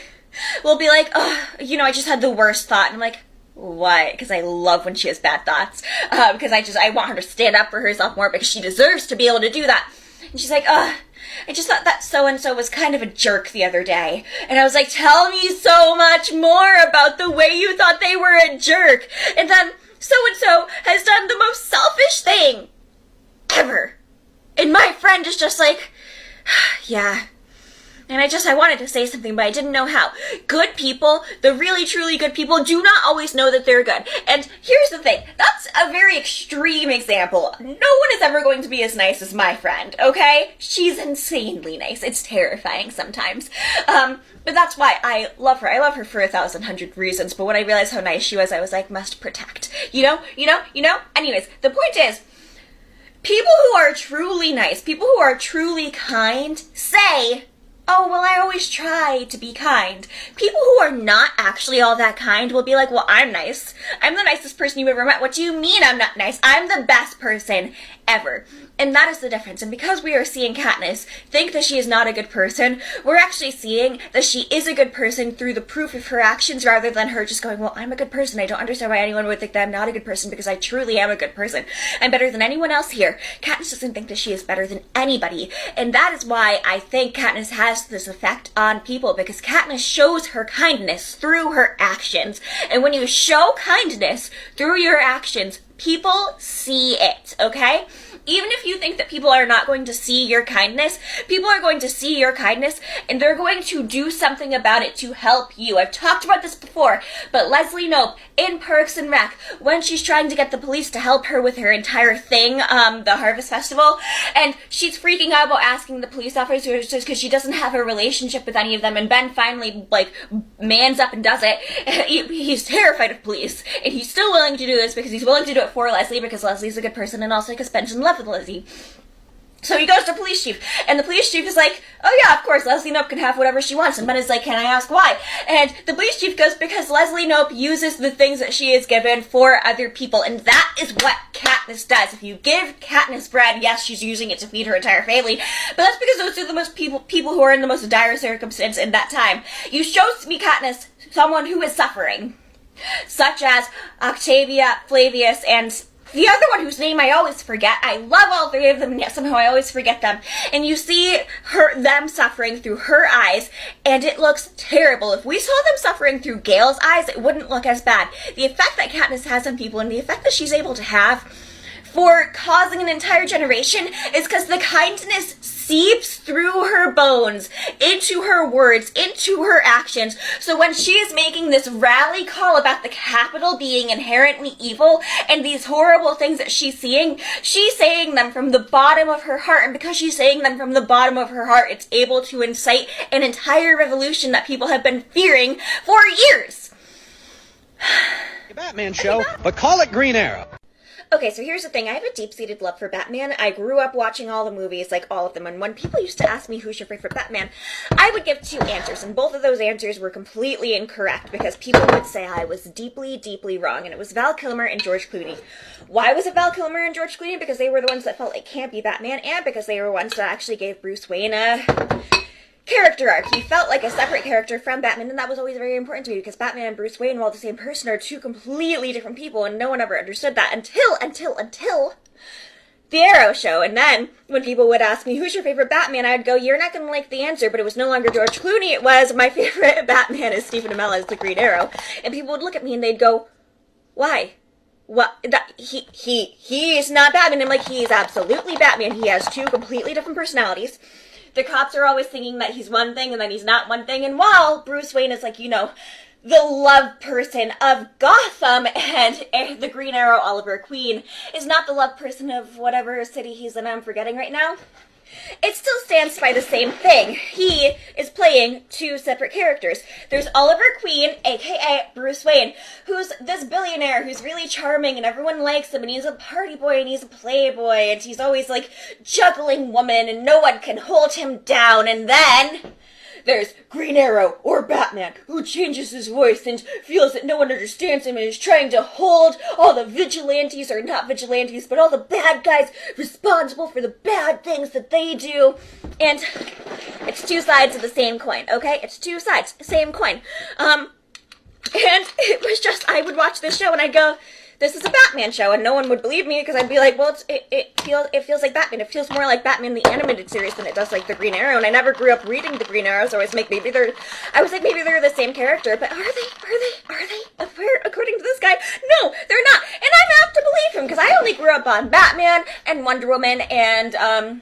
will be like, oh, I just had the worst thought. And I'm like, what? Because I love when she has bad thoughts. Because I want her to stand up for herself more, because she deserves to be able to do that. And she's like, I just thought that so-and-so was kind of a jerk the other day. And I was like, tell me so much more about the way you thought they were a jerk. And then so-and-so has done the most selfish thing ever. And my friend is just like, yeah, And I wanted to say something, but I didn't know how. Good people, the really truly good people, do not always know that they're good. And here's the thing, that's a very extreme example. No one is ever going to be as nice as my friend, okay? She's insanely nice. It's terrifying sometimes. But that's why I love her. I love her for 1,100 reasons, but when I realized how nice she was, I was like, must protect. You know? Anyways, the point is, people who are truly nice, people who are truly kind, say, oh, well, I always try to be kind. People who are not actually all that kind will be like, well, I'm nice. I'm the nicest person you ever met. What do you mean I'm not nice? I'm the best person ever. And that is the difference. And because we are seeing Katniss think that she is not a good person, we're actually seeing that she is a good person through the proof of her actions rather than her just going, well, I'm a good person. I don't understand why anyone would think that I'm not a good person because I truly am a good person. I'm better than anyone else here. Katniss doesn't think that she is better than anybody. And that is why I think Katniss has this effect on people, because Katniss shows her kindness through her actions. And when you show kindness through your actions, people see it, okay? Even if you think that people are not going to see your kindness, people are going to see your kindness and they're going to do something about it to help you. I've talked about this before, but Leslie Knope in Parks and Rec, when she's trying to get the police to help her with her entire thing, the Harvest Festival, and she's freaking out about asking the police officers just because she doesn't have a relationship with any of them, and Ben finally, mans up and does it. He's terrified of police, and he's still willing to do this because he's willing to do it for Leslie, because Leslie's a good person, and also because Ben's in love with Lizzie. So he goes to police chief, and the police chief is like, oh yeah, of course, Leslie Knope can have whatever she wants. And Ben is like, can I ask why? And the police chief goes, because Leslie Knope uses the things that she is given for other people. And that is what Katniss does. If you give Katniss bread, yes, she's using it to feed her entire family, but that's because those are the most people who are in the most dire circumstance in that time. You show me, Katniss, someone who is suffering, such as Octavia, Flavius, and the other one whose name I always forget. I love all three of them, and yet somehow I always forget them. And you see them suffering through her eyes, and it looks terrible. If we saw them suffering through Gale's eyes, it wouldn't look as bad. The effect that Katniss has on people, and the effect that she's able to have for causing an entire generation, is because the kindness seeps through her bones, into her words, into her actions. So when she is making this rally call about the Capitol being inherently evil and these horrible things that she's saying them from the bottom of her heart. And because she's saying them from the bottom of her heart, it's able to incite an entire revolution that people have been fearing for years. Batman show, but call it Green Arrow. Okay, so here's the thing. I have a deep-seated love for Batman. I grew up watching all the movies, all of them, and when people used to ask me who's your favorite Batman, I would give two answers, and both of those answers were completely incorrect because people would say I was deeply, deeply wrong, and it was Val Kilmer and George Clooney. Why was it Val Kilmer and George Clooney? Because they were the ones that felt like campy Batman, and because they were ones that actually gave Bruce Wayne a character arc. He felt like a separate character from Batman, and that was always very important to me because Batman and Bruce Wayne, while the same person, are two completely different people, and no one ever understood that until the Arrow show. And then when people would ask me who's your favorite Batman, I'd go, you're not going to like the answer, but it was no longer George Clooney. It was my favorite Batman is Stephen Amell as the Green Arrow. And people would look at me and they'd go, why? What? He is not Batman. I'm like, he is absolutely Batman. He has two completely different personalities. The cops are always thinking that he's one thing and then he's not one thing. And while Bruce Wayne is the love person of Gotham, and the Green Arrow, Oliver Queen, is not the love person of whatever city he's in, I'm forgetting right now, it still stands by the same thing. He is playing two separate characters. There's Oliver Queen, aka Bruce Wayne, who's this billionaire who's really charming and everyone likes him, and he's a party boy and he's a playboy and he's always juggling women and no one can hold him down. And then there's Green Arrow, or Batman, who changes his voice and feels that no one understands him and is trying to hold all the vigilantes, or not vigilantes, but all the bad guys responsible for the bad things that they do. And it's two sides of the same coin, okay? It's two sides, same coin. And it was just, I would watch this show and I'd go, this is a Batman show, and no one would believe me because I'd be like, well, it feels like Batman. It feels more like Batman the animated series than it does like the Green Arrow. And I never grew up reading the Green Arrows. I was like, maybe they're the same character, but are they? According to this guy, no, they're not. And I have to believe him because I only grew up on Batman and Wonder Woman and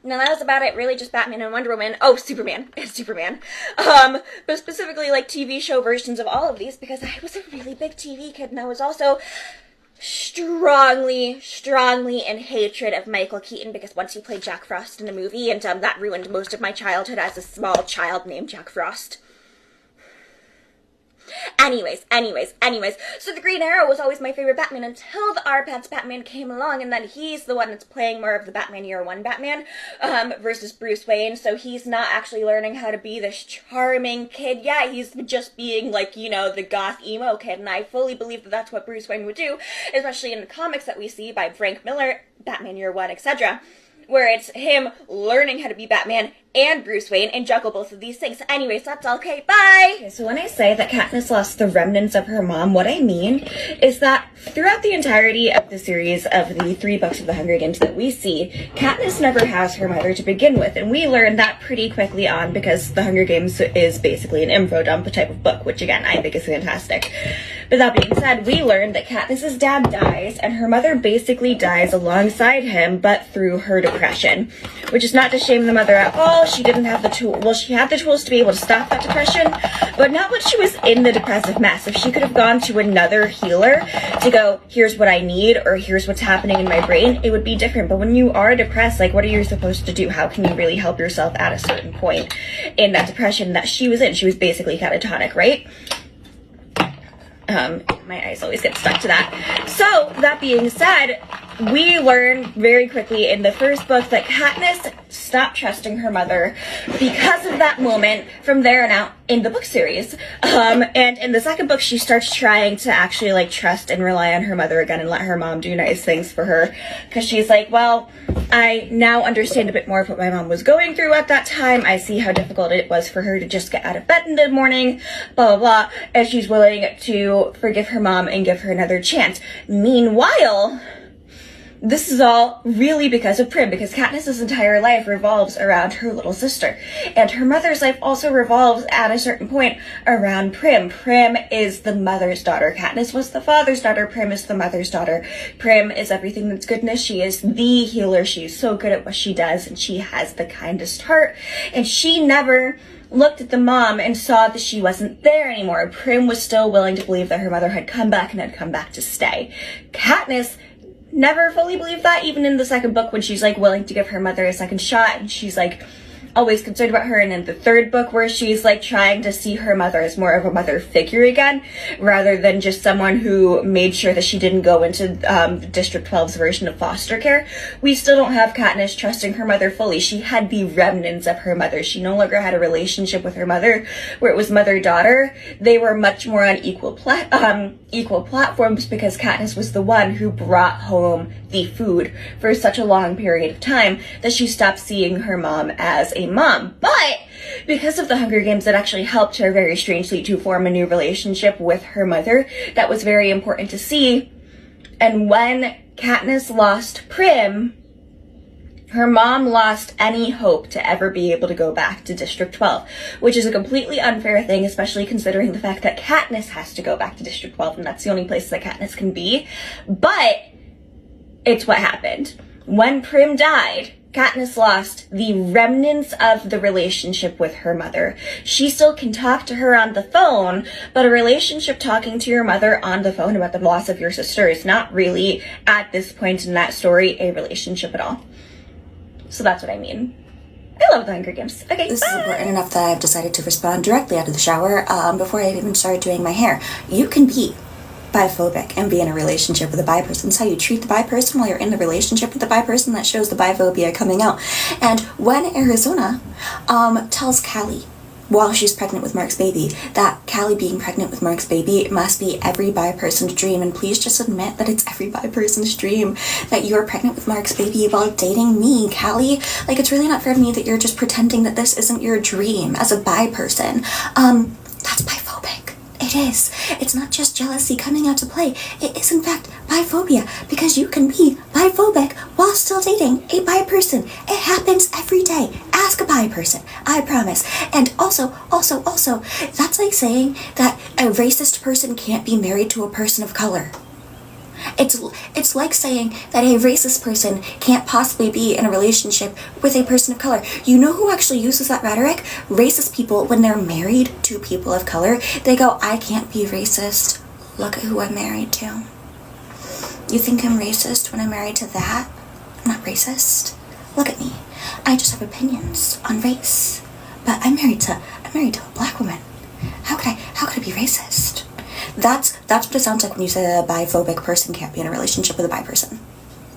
No, that was about it. Really, just Batman and Wonder Woman. Oh, Superman. It's Superman. But specifically, like, TV show versions of all of these, because I was a really big TV kid, and I was also strongly in hatred of Michael Keaton, because once he played Jack Frost in a movie, and that ruined most of my childhood as a small child named Jack Frost. Anyways, so the Green Arrow was always my favorite Batman until the R-Pat's Batman came along, and then he's the one that's playing more of the Batman Year One Batman, versus Bruce Wayne, so he's not actually learning how to be this charming kid. Yeah, he's just being, like, you know, the goth emo kid, and I fully believe that that's what Bruce Wayne would do, especially in the comics that we see by Frank Miller, Batman Year One, etc., where it's him learning how to be Batman and Bruce Wayne and juggle both of these things. Anyways, that's all. Okay, bye! Okay, so when I say that Katniss lost the remnants of her mom, what I mean is that throughout the entirety of the series of the 3 books of the Hunger Games that we see, Katniss never has her mother to begin with, and we learn that pretty quickly on because the Hunger Games is basically an info dump type of book, which again, I think is fantastic. But that being said, we learn that Katniss's dad dies, and her mother basically dies alongside him, but through her depression, which is not to shame the mother at all. She didn't have the tool. Well, she had the tools to be able to stop that depression, but not when she was in the depressive mess. If she could have gone to another healer to go, here's what I need, or here's what's happening in my brain, it would be different. But when you are depressed, like, what are you supposed to do? How can you really help yourself at a certain point in that depression that she was in? She was basically catatonic, right? My eyes always get stuck to that. So, that being said, we learn very quickly in the first book that Katniss stopped trusting her mother because of that moment from there on out in the book series. And in the second book, she starts trying to actually, like, trust and rely on her mother again and let her mom do nice things for her. Because she's like, well, I now understand a bit more of what my mom was going through at that time. I see how difficult it was for her to just get out of bed in the morning, blah, blah, blah. And she's willing to forgive her mom and give her another chance. Meanwhile, this is all really because of Prim, because Katniss's entire life revolves around her little sister. And her mother's life also revolves at a certain point around Prim. Prim is the mother's daughter. Katniss was the father's daughter. Prim is the mother's daughter. Prim is everything that's goodness. She is the healer. She's so good at what she does, and she has the kindest heart. And she never looked at the mom and saw that she wasn't there anymore. Prim was still willing to believe that her mother had come back and had come back to stay. Katniss never fully believed that, even in the second book when she's, like, willing to give her mother a second shot, and she's, like, always concerned about her. And in the third book where she's, like, trying to see her mother as more of a mother figure again, rather than just someone who made sure that she didn't go into District 12's version of foster care, we still don't have Katniss trusting her mother fully. She had the remnants of her mother. She no longer had a relationship with her mother where it was mother-daughter. They were much more on equal platforms because Katniss was the one who brought home the food for such a long period of time that she stopped seeing her mom as a mom. But because of the Hunger Games, it actually helped her very strangely to form a new relationship with her mother that was very important to see. And when Katniss lost Prim, her mom lost any hope to ever be able to go back to District 12, which is a completely unfair thing, especially considering the fact that Katniss has to go back to District 12, and that's the only place that Katniss can be. But it's what happened. When Prim died, Katniss lost the remnants of the relationship with her mother. She still can talk to her on the phone, but a relationship talking to your mother on the phone about the loss of your sister is not really, at this point in that story, a relationship at all. So that's what I mean. I love the Hunger Games. Okay, This is important enough that I've decided to respond directly out of the shower before I even started doing my hair. You can be biphobic and be in a relationship with a bi person. It's how you treat the bi person while you're in the relationship with the bi person that shows the biphobia coming out. And when Arizona tells Callie, while she's pregnant with Mark's baby, that Callie being pregnant with Mark's baby must be every bi person's dream, and please just admit that it's every bi person's dream that you're pregnant with Mark's baby while dating me, Callie. Like, it's really not fair to me that you're just pretending that this isn't your dream as a bi person. That's biphobic. It is. It's not just jealousy coming out to play. It is, in fact, biphobia, because you can be biphobic while still dating a bi person. It happens every day. Ask a bi person. I promise. And also, that's like saying that a racist person can't be married to a person of color. It's like saying that a racist person can't possibly be in a relationship with a person of color. You know who actually uses that rhetoric? Racist people, when they're married to people of color, they go, I can't be racist. Look at who I'm married to. You think I'm racist when I'm married to that? I'm not racist. Look at me. I just have opinions on race. But I'm married to a black woman. How could I be racist? That's what it sounds like when you say that a biphobic person can't be in a relationship with a bi person.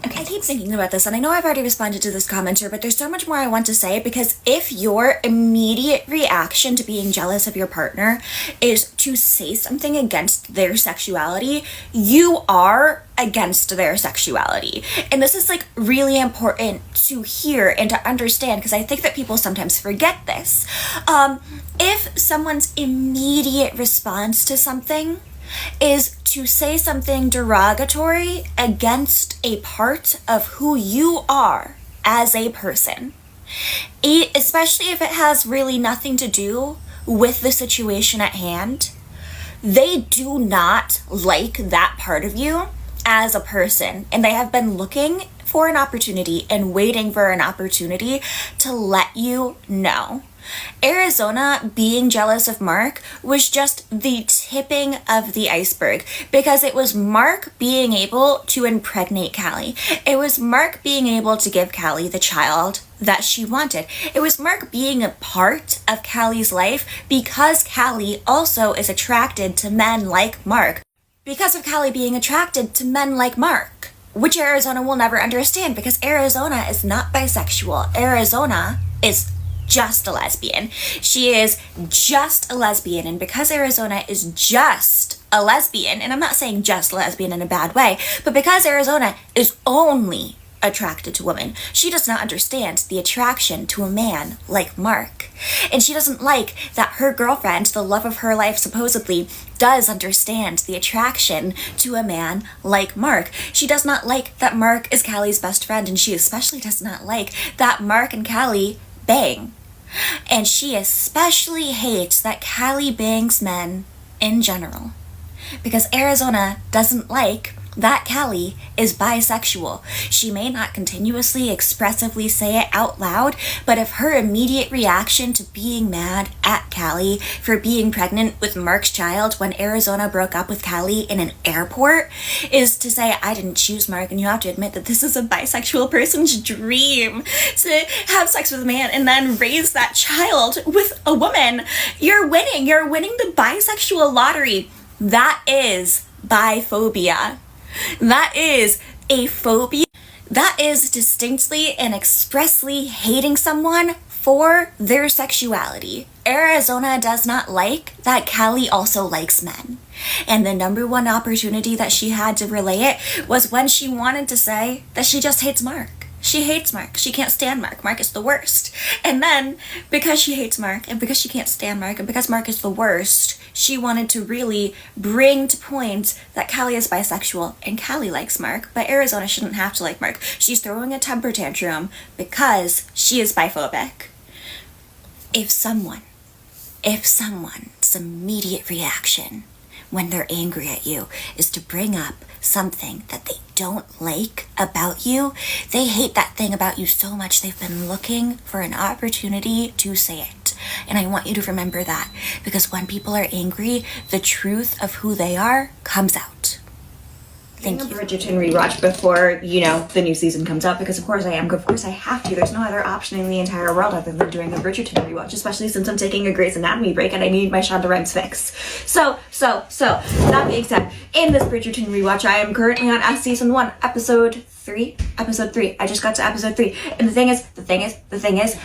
Okay. I keep thinking about this, and I know I've already responded to this commenter, but there's so much more I want to say, because if your immediate reaction to being jealous of your partner is to say something against their sexuality, you are against their sexuality. And this is like really important to hear and to understand, because I think that people sometimes forget this. If someone's immediate response to something is to say something derogatory against a part of who you are as a person, especially if it has really nothing to do with the situation at hand, they do not like that part of you as a person, and they have been looking for an opportunity and waiting for an opportunity to let you know. Arizona being jealous of Mark was just the tipping of the iceberg, because it was Mark being able to impregnate Callie. It was Mark being able to give Callie the child that she wanted. It was Mark being a part of Callie's life because Callie also is attracted to men like Mark. Because of Callie being attracted to men like Mark, which Arizona will never understand, because Arizona is not bisexual. Arizona is just a lesbian. She is just a lesbian, and because Arizona is just a lesbian, and I'm not saying just lesbian in a bad way, but because Arizona is only attracted to women, she does not understand the attraction to a man like Mark. And she doesn't like that her girlfriend, the love of her life supposedly, does understand the attraction to a man like Mark. She does not like that Mark is Callie's best friend, and she especially does not like that Mark and Callie bang. And she especially hates that Callie bangs men in general, because Arizona doesn't like that Callie is bisexual. She may not continuously expressively say it out loud, but if her immediate reaction to being mad at Callie for being pregnant with Mark's child when Arizona broke up with Callie in an airport is to say, I didn't choose Mark, and you have to admit that this is a bisexual person's dream to have sex with a man and then raise that child with a woman, you're winning. You're winning the bisexual lottery. That is biphobia. That is a phobia. That is distinctly and expressly hating someone for their sexuality. Arizona does not like that Callie also likes men. And the number one opportunity that she had to relay it was when she wanted to say that she just hates Mark. She hates Mark. She can't stand Mark. Mark is the worst. And then, because she hates Mark, and because she can't stand Mark, and because Mark is the worst, she wanted to really bring to point that Callie is bisexual and Callie likes Mark, but Arizona shouldn't have to like Mark. She's throwing a temper tantrum because she is biphobic. If someone's immediate reaction when they're angry at you is to bring up something that they don't like about you, they hate that thing about you so much they've been looking for an opportunity to say it. And I want you to remember that, because when people are angry, the truth of who they are comes out. Thank you. Bridgerton rewatch before, the new season comes out, because of course I am. Of course I have to. There's no other option in the entire world other than doing a Bridgerton rewatch, especially since I'm taking a Grey's Anatomy break and I need my Shonda Rhimes fix. So, that being said, in this Bridgerton rewatch, I am currently on season 1, episode 3. I just got to episode 3. And the thing is,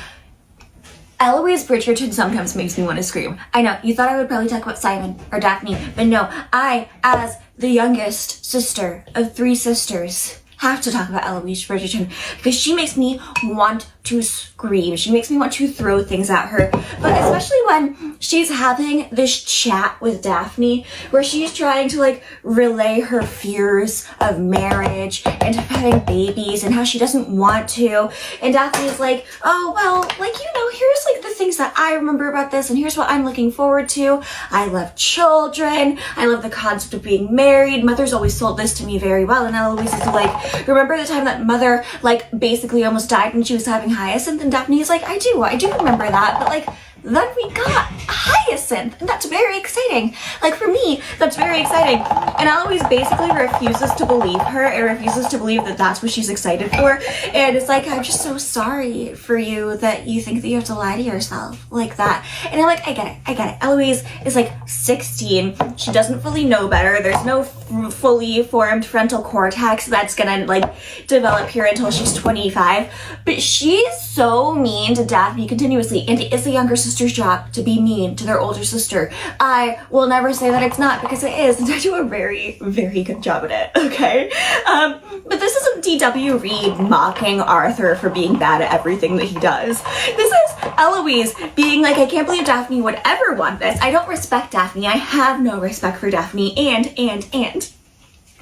Eloise Bridgerton sometimes makes me want to scream. I know, you thought I would probably talk about Simon or Daphne, but no, I, as the youngest sister of 3 sisters, have to talk about Eloise Bridgerton, because she makes me want to scream. She makes me want to throw things at her. But especially when she's having this chat with Daphne, where she's trying to relay her fears of marriage and having babies and how she doesn't want to. And Daphne's like, oh, well, here's the things that I remember about this, and here's what I'm looking forward to. I love children. I love the concept of being married. Mother's always sold this to me very well, and Eloise is like, remember the time that Mother, like, basically almost died when she was having Hyacinth? And Daphne's like, I do remember that, but like, then we got Hyacinth, and that's very exciting. Like, for me, that's very exciting. And Eloise basically refuses to believe her and refuses to believe that that's what she's excited for. And it's like, I'm just so sorry for you that you think that you have to lie to yourself like that. And I'm like, I get it. Eloise is like 16. She doesn't fully know better. There's no fully formed frontal cortex that's gonna like develop here until she's 25. But she's so mean to Daphne continuously, and it's the younger sister's job to be mean to their older sister. I will never say that it's not, because it is, and I do a very, very good job at it, okay? But this isn't D.W. Reed mocking Arthur for being bad at everything that he does. This is Eloise being like, I can't believe Daphne would ever want this. I don't respect Daphne. I have no respect for Daphne, and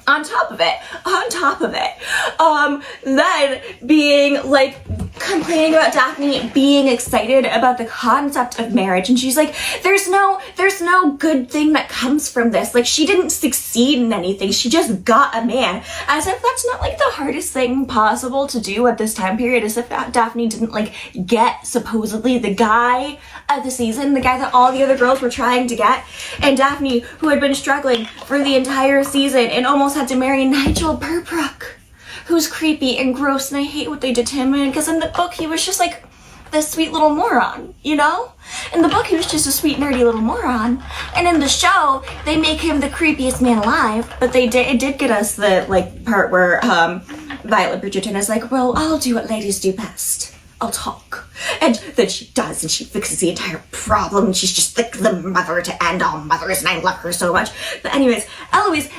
on top of it, then being like complaining about Daphne being excited about the concept of marriage, and she's like, there's no good thing that comes from this. Like, she didn't succeed in anything, she just got a man. As if that's not like the hardest thing possible to do at this time period, as if Daphne didn't like get supposedly the guy of the season, the guy that all the other girls were trying to get, and Daphne, who had been struggling for the entire season and almost had to marry Nigel Burbrook, who's creepy and gross, and I hate what they did to him, because in the book he was just like this sweet little moron, you know? In the book he was just a sweet nerdy little moron, and in the show they make him the creepiest man alive. But it did get us the like part where Violet Bridgerton is like, well, I'll do what ladies do best, I'll talk. And then she does, and she fixes the entire problem. She's just like the mother to end all mothers, and I love her so much. But anyways, Eloise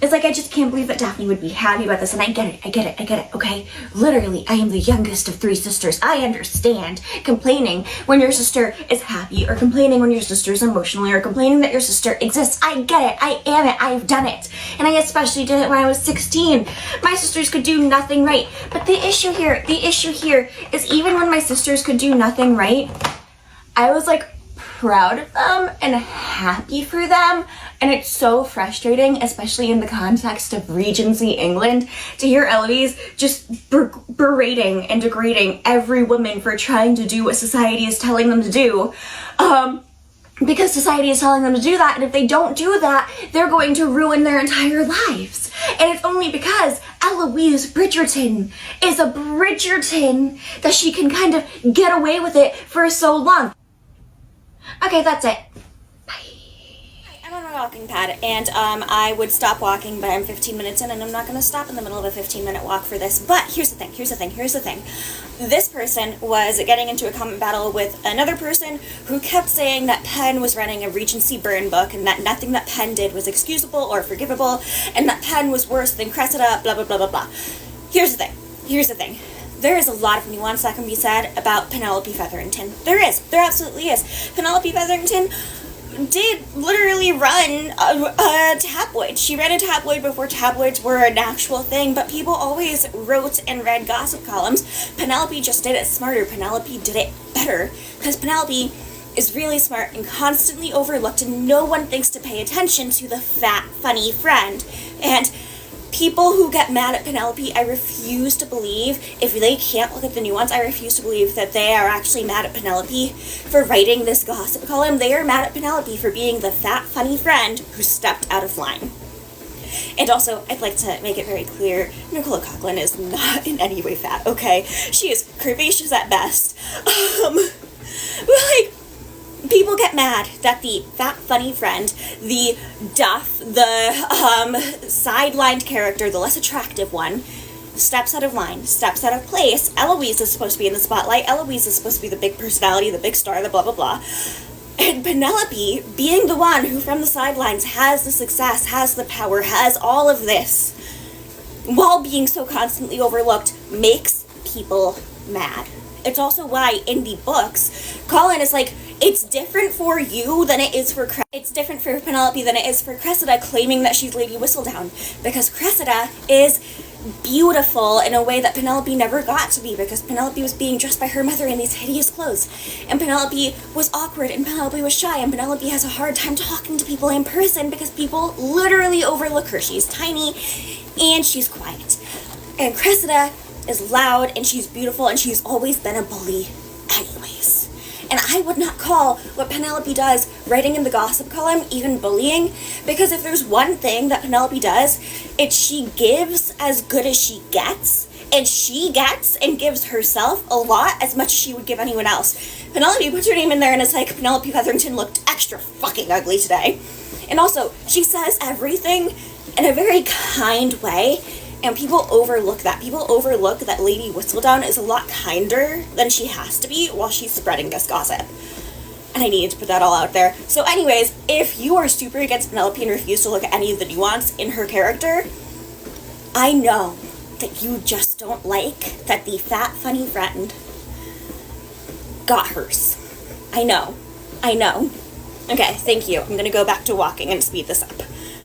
is like, I just can't believe that Daphne would be happy about this, and I get it, okay? Literally, I am the youngest of 3 sisters. I understand complaining when your sister is happy, or complaining when your sister is emotionally, or complaining that your sister exists. I get it, I am it, I've done it. And I especially did it when I was 16. My sisters could do nothing right. But the issue here is even when my sisters could do nothing right, I was like proud of them and happy for them. And it's so frustrating, especially in the context of Regency England, to hear Eloise just berating and degrading every woman for trying to do what society is telling them to do. Because society is telling them to do that, and if they don't do that, they're going to ruin their entire lives. And it's only because Eloise Bridgerton is a Bridgerton that she can kind of get away with it for so long. Okay, that's it. I'm on my walking pad, and I would stop walking, but I'm 15 minutes in, and I'm not going to stop in the middle of a 15-minute walk for this. But here's the thing. This person was getting into a comment battle with another person who kept saying that Penn was running a Regency burn book, and that nothing that Penn did was excusable or forgivable, and that Penn was worse than Cressida, blah, blah, blah, blah, blah. Here's the thing. There is a lot of nuance that can be said about Penelope Featherington. There absolutely is. Penelope Featherington did literally run a tabloid. She ran a tabloid before tabloids were an actual thing, but people always wrote and read gossip columns. Penelope just did it smarter. Penelope did it better, because Penelope is really smart and constantly overlooked, and no one thinks to pay attention to the fat, funny friend. And people who get mad at Penelope, I refuse to believe, if they can't look at the nuance, I refuse to believe that they are actually mad at Penelope for writing this gossip column. They are mad at Penelope for being the fat, funny friend who stepped out of line. And also, I'd like to make it very clear, Nicola Coughlan is not in any way fat, okay? She is curvaceous at best. People get mad that the fat, funny friend, the duff, the sidelined character, the less attractive one, steps out of line, steps out of place. Eloise is supposed to be in the spotlight. Eloise is supposed to be the big personality, the big star, the blah, blah, blah. And Penelope, being the one who from the sidelines has the success, has the power, has all of this, while being so constantly overlooked, makes people mad. It's also why in the books, Colin is like, it's different for you than it is for it's different for Penelope than it is for Cressida, claiming that she's Lady Whistledown, because Cressida is beautiful in a way that Penelope never got to be, because Penelope was being dressed by her mother in these hideous clothes, and Penelope was awkward, and Penelope was shy, and Penelope has a hard time talking to people in person because people literally overlook her. She's tiny and she's quiet. And Cressida is loud and she's beautiful, and she's always been a bully anyways. And I would not call what Penelope does writing in the gossip column even bullying, because if there's one thing that Penelope does, it's she gives as good as she gets, and she gets and gives herself a lot, as much as she would give anyone else. Penelope puts her name in there and it's like, Penelope Featherington looked extra fucking ugly today. And also, she says everything in a very kind way, and people overlook that. People overlook that Lady Whistledown is a lot kinder than she has to be while she's spreading this gossip. And I needed to put that all out there. So anyways, if you are super against Penelope and refuse to look at any of the nuance in her character, I know that you just don't like that the fat, funny friend got hers. I know. Okay, thank you. I'm gonna go back to walking and speed this up.